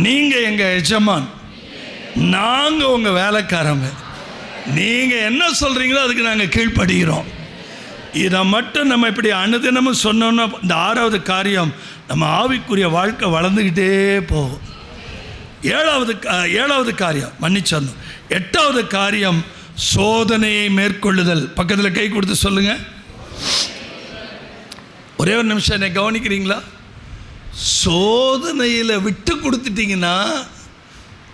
நீங்கள் எங்கள் எஜமான், நாங்கள் உங்கள் வேலைக்காரங்க. நீங்கள் என்ன சொல்கிறீங்களோ அதுக்கு நாங்கள் கீழ்ப்படுகிறோம். இதை மட்டும் நம்ம இப்படி அனுதினமும் சொன்னோன்னா இந்த 6வது காரியம் நம்ம ஆவிக்குரிய வாழ்க்கை வளர்ந்துக்கிட்டே போகும். 7வது காரியம் மன்னிச்சோம். 8வது காரியம் சோதனையை மேற்கொள்ளுதல். பக்கத்தில் கை கொடுத்து சொல்லுங்க. ஒரே ஒரு நிமிஷம் என்னை கவனிக்கிறீங்களா? சோதனையில் விட்டு கொடுத்துட்டீங்கன்னா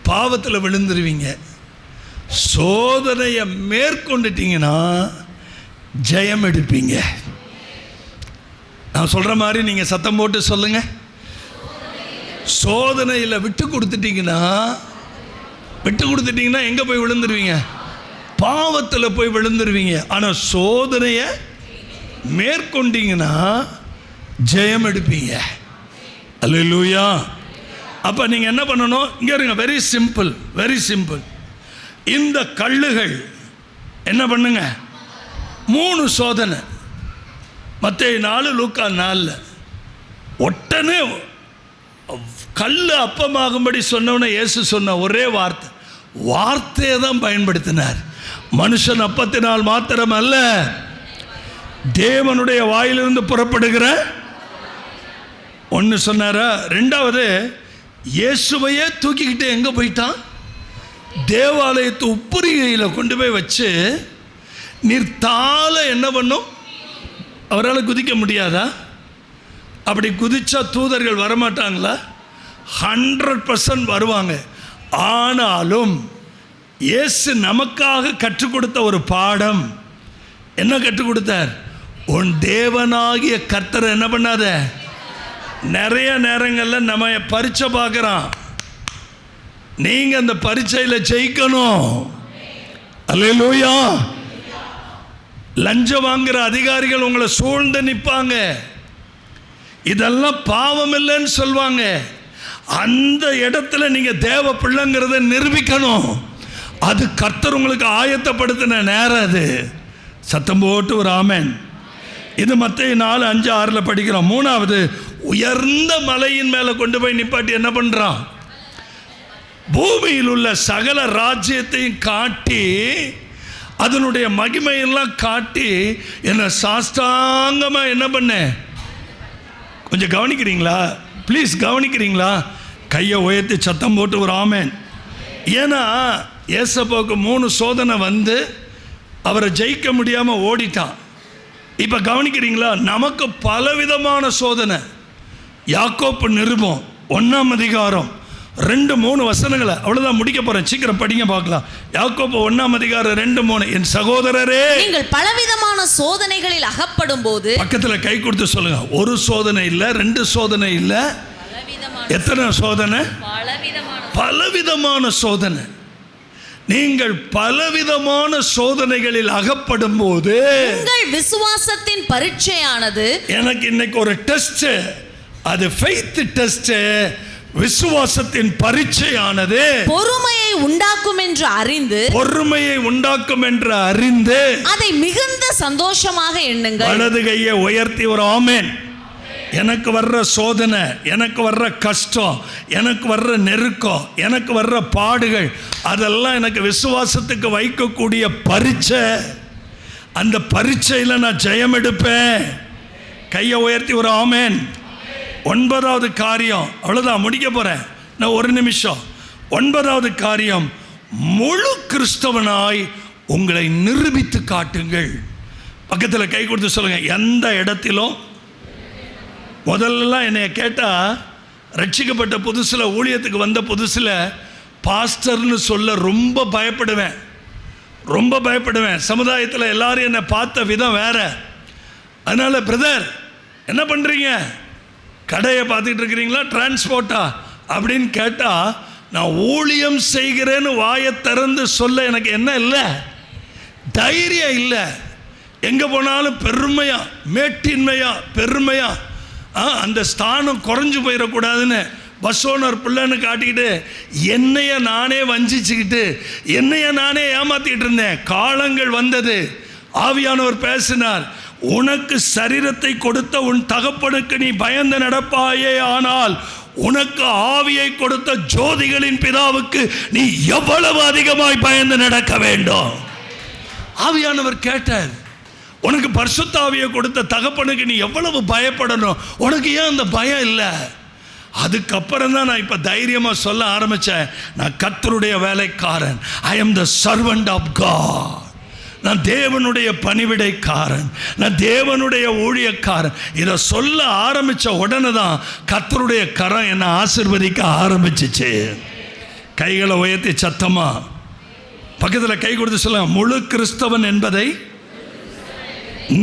பாவத்தில் விழுந்துருவீங்க. சோதனையை மேற்கொண்டுட்டீங்கன்னா ஜெயம் எடுப்பீங்க. நான் சொல்கிற மாதிரி நீங்கள் சத்தம் போட்டு சொல்லுங்க. சோதனையில் விட்டு கொடுத்துட்டீங்கன்னா எங்கே போய் விழுந்துருவீங்க? பாவத்தில் போய் விழுந்துருவீங்க. ஆனால் சோதனையை மேற்கொண்டீங்கன்னா ஜெயம் எடுப்பீங்க. அல்லேலூயா. அப்போ நீங்கள் என்ன பண்ணணும்? இங்கே இருங்க. Very simple, very simple. இந்த கல்லுகள் என்ன பண்ணுங்க? 3 சோதனை. மத்தேயு 4, லூக்கா 4. உடனே கல் அப்பமாகும்படி சொன்னவன இயேசு சொன்ன ஒரே வார்த்தையை தான் பயன்படுத்தினார். மனுஷன் அப்பத்தினால் மாத்திரம் அல்ல, தேவனுடைய வாயிலிருந்து புறப்படுகிற ஒன்று சொன்னாரா. ரெண்டாவது, இயேசுவையே தூக்கிக்கிட்டு எங்கே போயிட்டான்? தேவாலயத்து உப்புரிகையில் கொண்டு போய் வச்சு, நீர் தாழ என்ன பண்ணும்? அவரால் குதிக்க முடியாதா? அப்படி குதிச்சா தூதர்கள் வரமாட்டாங்களா? 100% வருவாங்க. ஆனாலும் இயேசு நமக்காக கற்றுக் கொடுத்த ஒரு பாடம் என்ன கற்றுக் கொடுத்தார்? உன் தேவனாகிய கர்த்தரை என்ன பண்ணாத. நிறைய நேரங்களில் நம்ம பரீட்சை பார்க்குறான், நீங்கள் அந்த பரீட்சையில் ஜெயிக்கணும். அல்லேலூயா. லஞ்சம் வாங்குற அதிகாரிகள் உங்களை சூழ்ந்து நிற்பாங்க, இதெல்லாம் பாவம் இல்லைன்னு சொல்லுவாங்க. அந்த இடத்துல நீங்கள் தேவ பிள்ளைங்கிறத நிரூபிக்கணும். அது கர்த்தர் உங்களுக்கு ஆயத்தப்படுத்தின நேரம். அது சத்தம் போட்டு ஒரு ஆமென். இது மத்தேயு 4:5-6 படிக்கிறோம். மூணாவது, உயர்ந்த மலையின் மேலே கொண்டு போய் நிப்பாட்டி என்ன பண்ணுறான்? பூமியில் உள்ள சகல ராஜ்யத்தையும் காட்டி, அதனுடைய மகிமையெல்லாம் காட்டி, என்ன சாஷ்டாங்கமாக என்ன பண்ண. கொஞ்சம் கவனிக்கிறீங்களா? ப்ளீஸ் கவனிக்கிறீங்களா? கையை உயர்த்தி சத்தம் போட்டு ஒரு ஆமென். ஏன்னா ஏசப்பாவுக்கு 3 சோதனை வந்து அவரை ஜெயிக்க முடியாமல் ஓடிட்டான். இப்போ கவனிக்கிறீங்களா? நமக்கு பலவிதமான சோதனை. யாக்கோப்பு நிருபம் 1ஆம் அதிகாரம் 2-3 வசனங்களை அவ்வளோதான் முடிக்க போகிறேன், சீக்கிரம் படிங்க பார்க்கலாம். யாக்கோப்பு 1ஆம் அதிகாரம் 2-3. என் சகோதரரே, நீங்கள் பலவிதமான சோதனைகளில் அகப்படும் போது, பக்கத்தில் கை கொடுத்து சொல்லுங்க, ஒரு சோதனை இல்லை, 2 சோதனை இல்லை, எத்தனை சோதனை? பலவிதமான சோதனை. நீங்கள் பலவிதமான சோதனைகளில் அகப்படும் போது உங்கள் விசுவாசத்தின் பரீட்சையானது, எனக்கு இன்னைக்கு ஒரு டெஸ்ட், அது ஃபெய்த் டெஸ்ட், விசுவாசத்தின் பரீட்சையானது பொறுமையை உண்டாக்கும் என்று அறிந்து அதை மிகுந்த சந்தோஷமாக எண்ணுங்கள். வலது கையை உயர்த்தி ஒரு ஆமென். எனக்கு வர்ற சோதனை, எனக்கு வர்ற கஷ்டம், எனக்கு வர்ற நெருக்கம், எனக்கு வர்ற பாடுகள், அதெல்லாம் எனக்கு விசுவாசத்துக்கு வைக்கக்கூடிய பரீட்சை. அந்த பரீட்சையில் நான் ஜெயம் எடுப்பேன். கையை உயர்த்தி ஒரு ஆமென். 9வது காரியம், அவ்வளோதான் முடிக்க போகிறேன் நான், 1 நிமிஷம். 9வது காரியம், முழு கிறிஸ்தவனாய் உங்களை நிரூபித்து காட்டுங்கள். பக்கத்தில் கை கொடுத்து சொல்லுங்கள், எந்த இடத்திலும். முதல்லலாம் என்னை கேட்டால், ரட்சிக்கப்பட்ட புதுசில், ஊழியத்துக்கு வந்த புதுசில் பாஸ்டர்னு சொல்ல ரொம்ப பயப்படுவேன். சமுதாயத்தில் எல்லாரும் என்னை பார்த்த விதம் வேற. அதனால் பிரதர் என்ன பண்ணுறீங்க, கடையை பார்த்துக்கிட்டு இருக்கிறீங்களா, டிரான்ஸ்போர்ட்டா அப்படின்னு கேட்டால், நான் ஊழியம் செய்கிறேன்னு வாயை திறந்து சொல்ல எனக்கு என்ன இல்லை, தைரியம் இல்லை. எங்கே போனாலும் பெருமையாக, பெருமையாக அந்த ஸ்தானம் குறைஞ்சு போயிடக்கூடாதுன்னு பஸ் ஓனர் பிள்ளைன்னு காட்டிக்கிட்டு என்னைய நானே வஞ்சிச்சுக்கிட்டு என்னைய நானே ஏமாத்திட்டு இருந்தேன். காலங்கள் வந்தது, ஆவியானவர் பேசினார், உனக்கு சரீரத்தை கொடுத்த உன் தகப்பனுக்கு நீ பயந்து நடப்பாயே, ஆனால் உனக்கு ஆவியை கொடுத்த ஜோதிகளின் பிதாவுக்கு நீ எவ்வளவு அதிகமாய் பயந்து நடக்க வேண்டும். ஆவியானவர் கேட்டார், உனக்கு பரிசுத்த ஆவியை கொடுத்த தகப்பனுக்கு நீ எவ்வளவு பயப்படணும், உனக்கு ஏன் அந்த பயம் இல்லை? அதுக்கப்புறம் தான் நான் இப்போ தைரியமாக சொல்ல ஆரம்பித்தேன், நான் கர்த்தருடைய வேலைக்காரன், I am the servant of God. நான் தேவனுடைய பணிவிடைக்காரன், நான் தேவனுடைய ஊழியக்காரன். இதை சொல்ல ஆரம்பித்த உடனே தான் கர்த்தருடைய கரம் என்னை ஆசீர்வதிக்க ஆரம்பிச்சிச்சு. கைகளை உயர்த்தி சத்தமா பக்கத்தில் கை கொடுத்து சொல்லுங்க, முழு கிறிஸ்தவன் என்பதை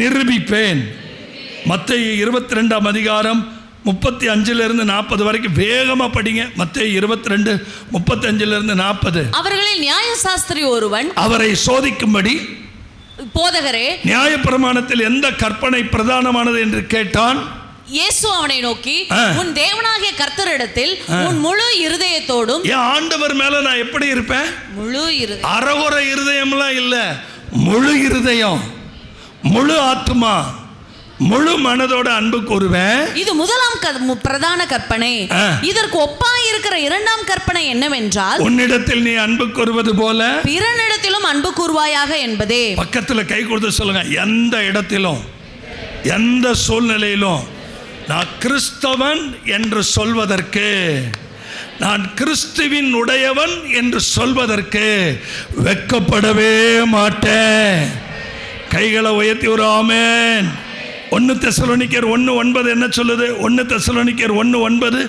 நிரூபிப்பேன். மத்தேயு 22ஆம் அதிகாரம் 35-40 வரைக்கும் வேகமா படிங்க. மத்தேயு 22:35-40. அவர்களில் நியாயசாஸ்திரி ஒருவன் அவரை சோதிக்கும்படி, போதகரே, நியாயப்பிரமாணத்தில் எந்த கற்பனை பிரதானமானது என்று கேட்டான். இயேசு அவனை நோக்கி, உன் தேவனாகிய கர்த்தரிடத்தில் உன் முழு இருதயத்தோடும். என் ஆண்டவர் மேல நான் எப்படி இருப்பேன்? முழு இருதயம். அறகுறை இருதயம்லாம் இல்ல, முழு இருதயம், முழு ஆத்மா, முழு மனதோட அன்பு கூறுவேன். இது முதலாம் பிரதான கற்பனை. இதற்கு ஒப்பாய் இருக்கிற இரண்டாம் கற்பனை என்னவென்றால், உன்னிடத்தில் நீ அன்பு கூறுவது போல பிறனிடத்திலும் அன்பு கூறுவாயாக என்பதே. பக்கத்தில் கை கொடுத்து சொல்லுங்க, எந்த இடத்திலும் எந்த சூழ்நிலையிலும் நான் கிறிஸ்தவன் என்று சொல்வதற்கு, நான் கிறிஸ்துவின் உடையவன் என்று சொல்வதற்கு வெட்கப்படவே மாட்டேன். கைகளை உயர்த்தி ஒரு ஆமென். 1 தெசலோனிக்கர் 1:9 என்ன சொல்லுது? 1 தெசலோனிக்கர் 1:9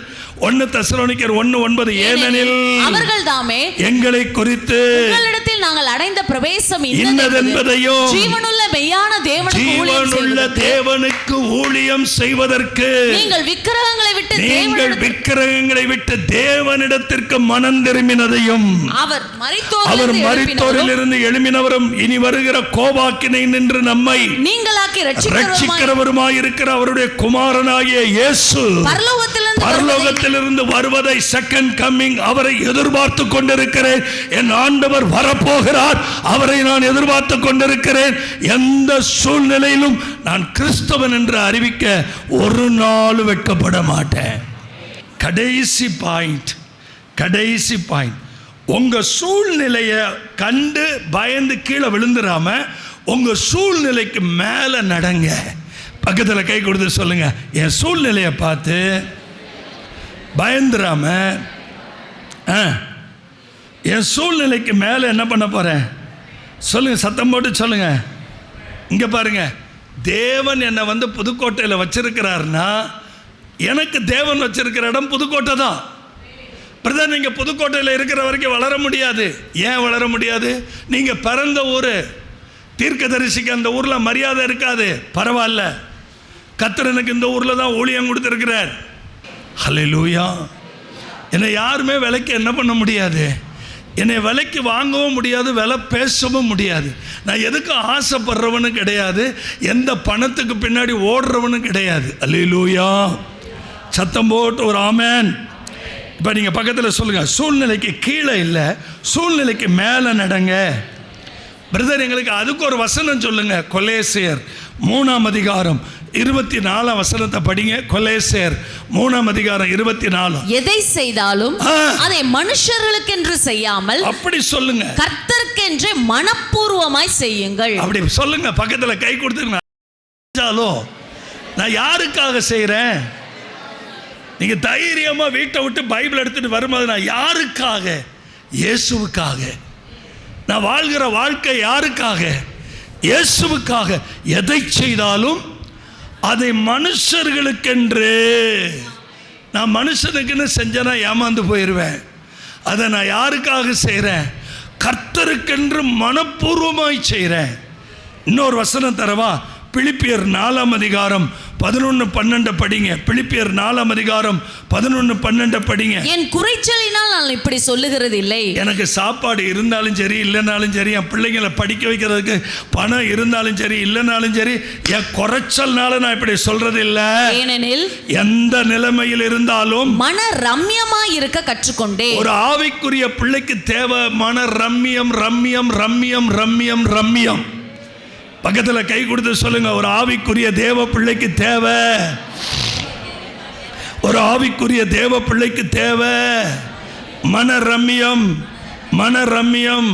ஏனெனில் அவர்கள் தாமே எங்களை குறித்து உங்களிடத்தில் நாங்கள் அடைந்த பிரவேசம் இன்னதென்பதையும் ஜீவனுள்ள மெய்யான தேவனுக்கு ஊழியம் செய்வதற்கு நீங்கள் விக்கிரகங்களை விட்டு தேவனிடத்திற்கு மனம் திரும்பினதையும், அவர் மரித்தோரிலிருந்து எழும்பினவரும் இனி வருகிற கோபாக்கினை நின்று நம்மை நீங்களாக்கி ரட்சிக்கிறவருமாயிருக்கிற அவருடைய குமாரனாகிய இயேசு பரலோகத்திலிருந்து வருவதை, செகண்ட் கம்மிங், அவரை எதிர்பார்த்து கொண்டிருக்கிறேன். என் ஆண்டவர் வரப்போகிறார், அவரை நான் எதிர்பார்த்து கொண்டிருக்கிறேன். எந்த சூழ்நிலையிலும் நான் கிறிஸ்தவன் என்று அறிவிக்க ஒரு நாள் வெட்கப்பட மாட்டேன். கடைசி பாயிண்ட், உங்க சூழ்நிலையை கண்டு பயந்து கீழே விழுந்துடாம உங்க சூழ்நிலைக்கு மேல நடங்க. பக்கத்தில் கை கொடுத்து சொல்லுங்க, என் சூழ்நிலையை பார்த்து பயந்துடாம என் சூழ்நிலைக்கு மேலே என்ன பண்ண போறேன் சொல்லுங்க, சத்தம் போட்டு சொல்லுங்க. இங்க பாருங்க, தேவன் என்னை வந்து புதுக்கோட்டையில் வச்சிருக்கிறாருன்னா, எனக்கு தேவன் வச்சிருக்கிற இடம் புதுக்கோட்டை தான். பிரதர், நீங்க புதுக்கோட்டையில் இருக்கிற வரைக்கும் வளர முடியாது. ஏன் வளர முடியாது? நீங்க பிறந்த ஊர், தீர்க்கதரிசிக்கு அந்த ஊர்ல மரியாதை இருக்காது. பரவாயில்ல, கர்த்தர் எனக்கு இந்த ஊர்ல தான் ஊழியம் கொடுத்திருக்கிறார். ஹல்லேலூயா. என்னை யாருமே விலைக்கு என்ன பண்ண முடியாது, என்னை விலைக்கு வாங்கவும் முடியாது, விலை பேசவும் முடியாது. நான் எதுக்கு ஆசைப்படுறவனும் கிடையாது, எந்த பணத்துக்கு பின்னாடி ஓடுறவனும் கிடையாது. அல்லேலூயா. சத்தம் போட்டு ஒரு ஆமென். இப்போ நீங்கள் பக்கத்தில் சொல்லுங்கள், சூழ்நிலைக்கு கீழே இல்லை, சூழ்நிலைக்கு மேலே நடங்க. பிரதர், எங்களுக்கு அதுக்கு ஒரு வசனம் சொல்லுங்க. கொலேசியர் 3:24 படிங்க. கொலேசியர் 3:24. எதை செய்தாலும் அதை மனுஷர்களுக்கென்று செய்யாமல் அப்படி சொல்லுங்க, கர்த்தருக்கென்று மனப்பூர்வமாய் செய்யுங்கள். அப்படி சொல்லுங்க. பக்கத்தில் கை கொடுத்துருங்க. நான் யாருக்காக செய்கிறேன்? நீங்க தைரியமா வீட்டை விட்டு பைபிள் எடுத்துட்டு வரும்போது, நான் யாருக்காக? இயேசுவுக்காக. நான் வாழ்கிற வாழ்க்கை யாருக்காக? இயேசுவுக்காக. எதை செய்தாலும் அதை மனுஷர்களுக்கென்று. நான் மனுஷனுக்குன்னு செஞ்சேன்னா ஏமாந்து போயிடுவேன். அதை நான் யாருக்காக செய்கிறேன்? கர்த்தருக்கென்று மனப்பூர்வமாய் செய்கிறேன். இன்னொரு வசனம் தரவா? பிலிப்பியர் 4:11-12 படிங்க. பிலிப்பியர் 4:11-12 படிங்க. என் குறைச்சலினால் நான் இப்படி சொல்லுகிறது இல்லை. எனக்கு சாப்பாடு இருந்தாலும் சரி இல்லைனாலும் சரி, என் பிள்ளைங்களை படிக்க வைக்கிறதுக்கு பணம் இருந்தாலும் சரி இல்லைனாலும் சரி, என் குறைச்சல்னால நான் இப்படி சொல்றது இல்லை. ஏனெனில் எந்த நிலைமையில் இருந்தாலும் மன ரம்யமாய் இருக்க கற்றுக்கொண்டேன். ஒரு ஆவிக்குரிய பிள்ளைக்கு தேவை மன ரம்யம், ரம்யம், ரம்யம், ரம்யம், ரம்யம். பக்கத்தில் கை கொடுத்து சொல்லுங்க, ஒரு ஆவிக்குரிய தேவ பிள்ளைக்கு தேவை, ஒரு ஆவிக்குரிய தேவ பிள்ளைக்கு தேவை மன ரம்யம், மன ரம்யம்,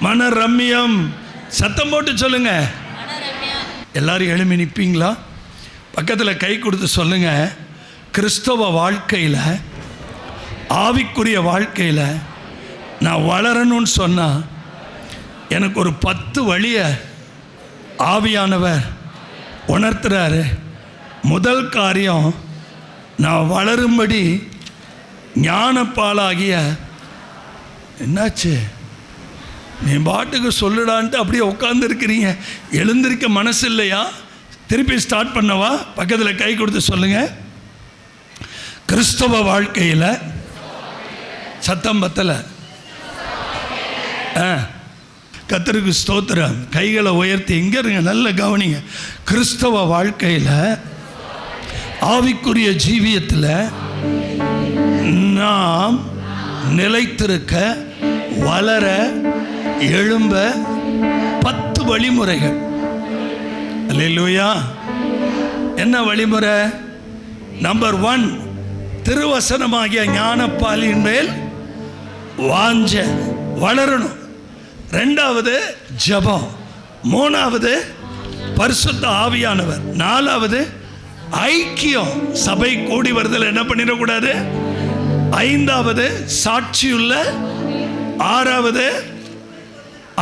மன ரம்யம். சத்தம் போட்டு சொல்லுங்க. எல்லாரும் எழுப்பி நிற்பீங்களா? பக்கத்தில் கை கொடுத்து சொல்லுங்க, கிறிஸ்தவ வாழ்க்கையில், ஆவிக்குரிய வாழ்க்கையில் நான் வளரணும்னு சொன்னால் எனக்கு ஒரு 10 வழியை ஆவியானவர் உணர்த்துறாரு. முதல் காரியம், நான் வளரும்படி ஞானப்பாலாகிய, என்னாச்சு நீ பாட்டுக்கு சொல்லுடான்ட்டு அப்படியே உட்காந்துருக்கிறீங்க, எழுந்திருக்க மனசு இல்லையா? திருப்பி ஸ்டார்ட் பண்ணவா? பக்கத்தில் கை கொடுத்து சொல்லுங்க. கிறிஸ்தவ வாழ்க்கையில் சத்தம் பத்தலை. கர்த்தருக்கு ஸ்தோத்திரம். கைகளை உயர்த்தி இங்கே இருங்க, நல்ல கவனிங்க. கிறிஸ்தவ வாழ்க்கையில், ஆவிக்குரிய ஜீவியத்தில் நாம் நிலைத்திருக்க, வளர, எழும்ப 10 வழிமுறைகள். அல்லேலூயா. என்ன வழிமுறை? நம்பர் 1, திருவசனமாகிய ஞானப்பாலின் மேல் வாஞ்ச வளரணும். 2வது ஜெபம். 3வது பரிசுத்த ஆவியானவர். 4வது ஐக்கியம், சபை கூடி வருதல் என்ன பண்ணிடக்கூடாது. 5வது சாட்சியுள்ள. 6வது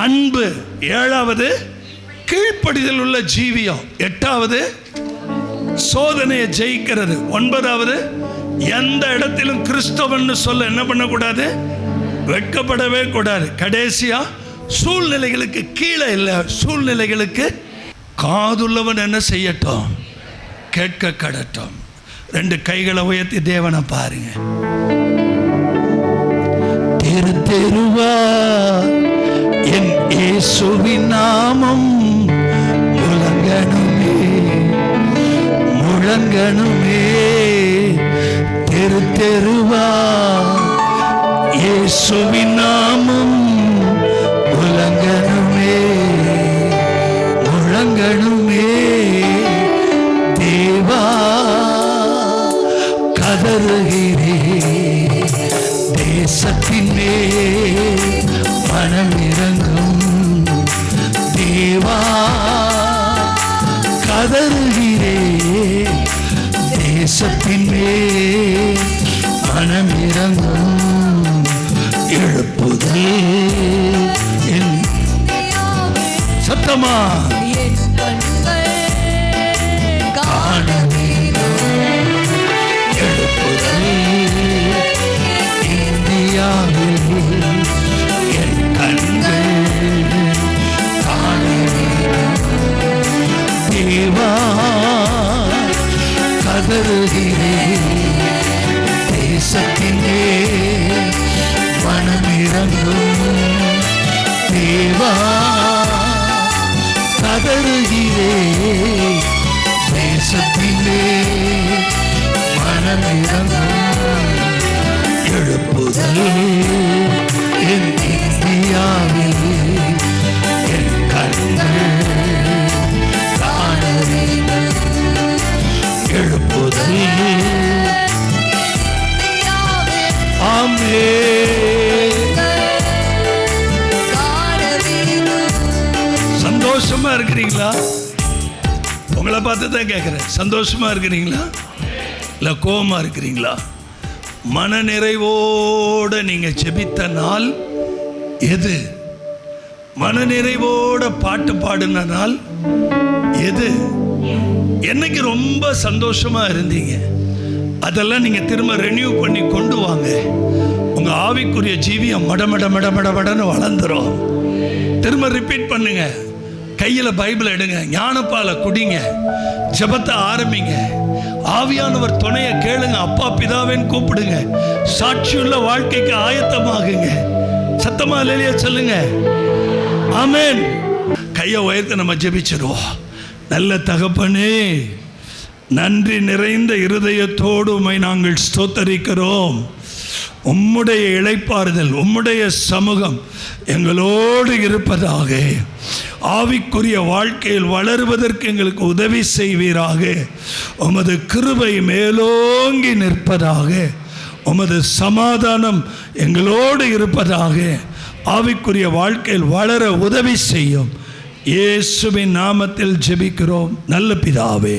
அன்பு. 7வது கீழ்ப்படிதல் உள்ள ஜீவியம். 8வது சோதனையை ஜெயிக்கிறது. 9வது எந்த இடத்திலும் கிறிஸ்தவன்னு சொல்ல என்ன பண்ணக்கூடாது, வெட்கப்படவே கூடாது. கடைசியா சூழ்நிலைகளுக்கு கீழே இல்லை, சூழ்நிலைகளுக்கு காதுள்ளவன் என்ன செய்யட்டும், கேட்க கடட்டும். 2 கைகளை உயர்த்தி தேவனை பாருங்க. தெரு தெருவா என் இயேசுவின் நாமம் முழங்கணுமே, முழங்கணுமே. தெரு தெருவா இயேசுவின் நாமம் முழங்கணுமே, முழங்கணுமே. தேவா கதறுகிறே, தேசத்தின் மேல் மனம் இறங்கும். தேவா கதறுகிறே, தேசத்தின் மேல் மனம் இறங்கும். எழுப்புதல் என் சத்தமா காணவே. எழுப்புதல் இந்தியாவில் என் கண்கள் காணவே. தேவா கதறுகிறே, தேசத்திலே மனம் இறங்கும். தேவா கதறுகிறே, தேசத்திலே மனம் இறங்கும். எழுப்புதல் என் இந்தியாவில் என் கண்கள் காணவே. எழுப்புதல். ஆமே. சந்தோஷமா இருக்கிறீங்களா? உங்களை பார்த்து தான் கேட்குறேன். சந்தோஷமா இருக்கிறீங்களா இல்லை கோபமா இருக்கிறீங்களா? மன நிறைவோடு நீங்கள் ஜெபித்த நாள் எது? மன நிறைவோட பாட்டு பாடின நாள் எது? என்னைக்கு ரொம்ப சந்தோஷமா இருந்தீங்க? அதெல்லாம் நீங்கள் திரும்ப ரெனியூ பண்ணி கொண்டு வாங்க. உங்கள் ஆவிக்குரிய ஜீவியம் மடமட மடமடன்னு வளர்ந்துடும். திரும்ப ரிப்பீட் பண்ணுங்க. கையில் பைபிள் எடுங்க, ஞானப்பாலை குடிங்க, ஜெபத்தை ஆரம்பிங்க, ஆவியானவர் துணையை கேளுங்க, அப்பா பிதாவேன்னு கூப்பிடுங்க, சாட்சியுள்ள வாழ்க்கைக்கு ஆயத்தமாகுங்க. சத்தமா இல்லையா சொல்லுங்க. ஆமென். கையை உயர்த்த நம்ம ஜெபிச்சிருவோம். நல்ல தகப்பனே, நன்றி நிறைந்த இருதயத்தோடு உம்மை நாங்கள் ஸ்தோத்தரிக்கிறோம். உம்முடைய இளைப்பாறுதல், உம்முடைய சமூகம் எங்களோடு இருப்பதாக. ஆவிக்குரிய வாழ்க்கையில் வளருவதற்கு எங்களுக்கு உதவி செய்வீராக. உமது கிருபை மேலோங்கி நிற்பதாக. உமது சமாதானம் எங்களோடு இருப்பதாக. ஆவிக்குரிய வாழ்க்கையில் வளர உதவி செய்யும். இயேசுவின் நாமத்தில் ஜெபிக்கிறோம் நல்ல பிதாவே.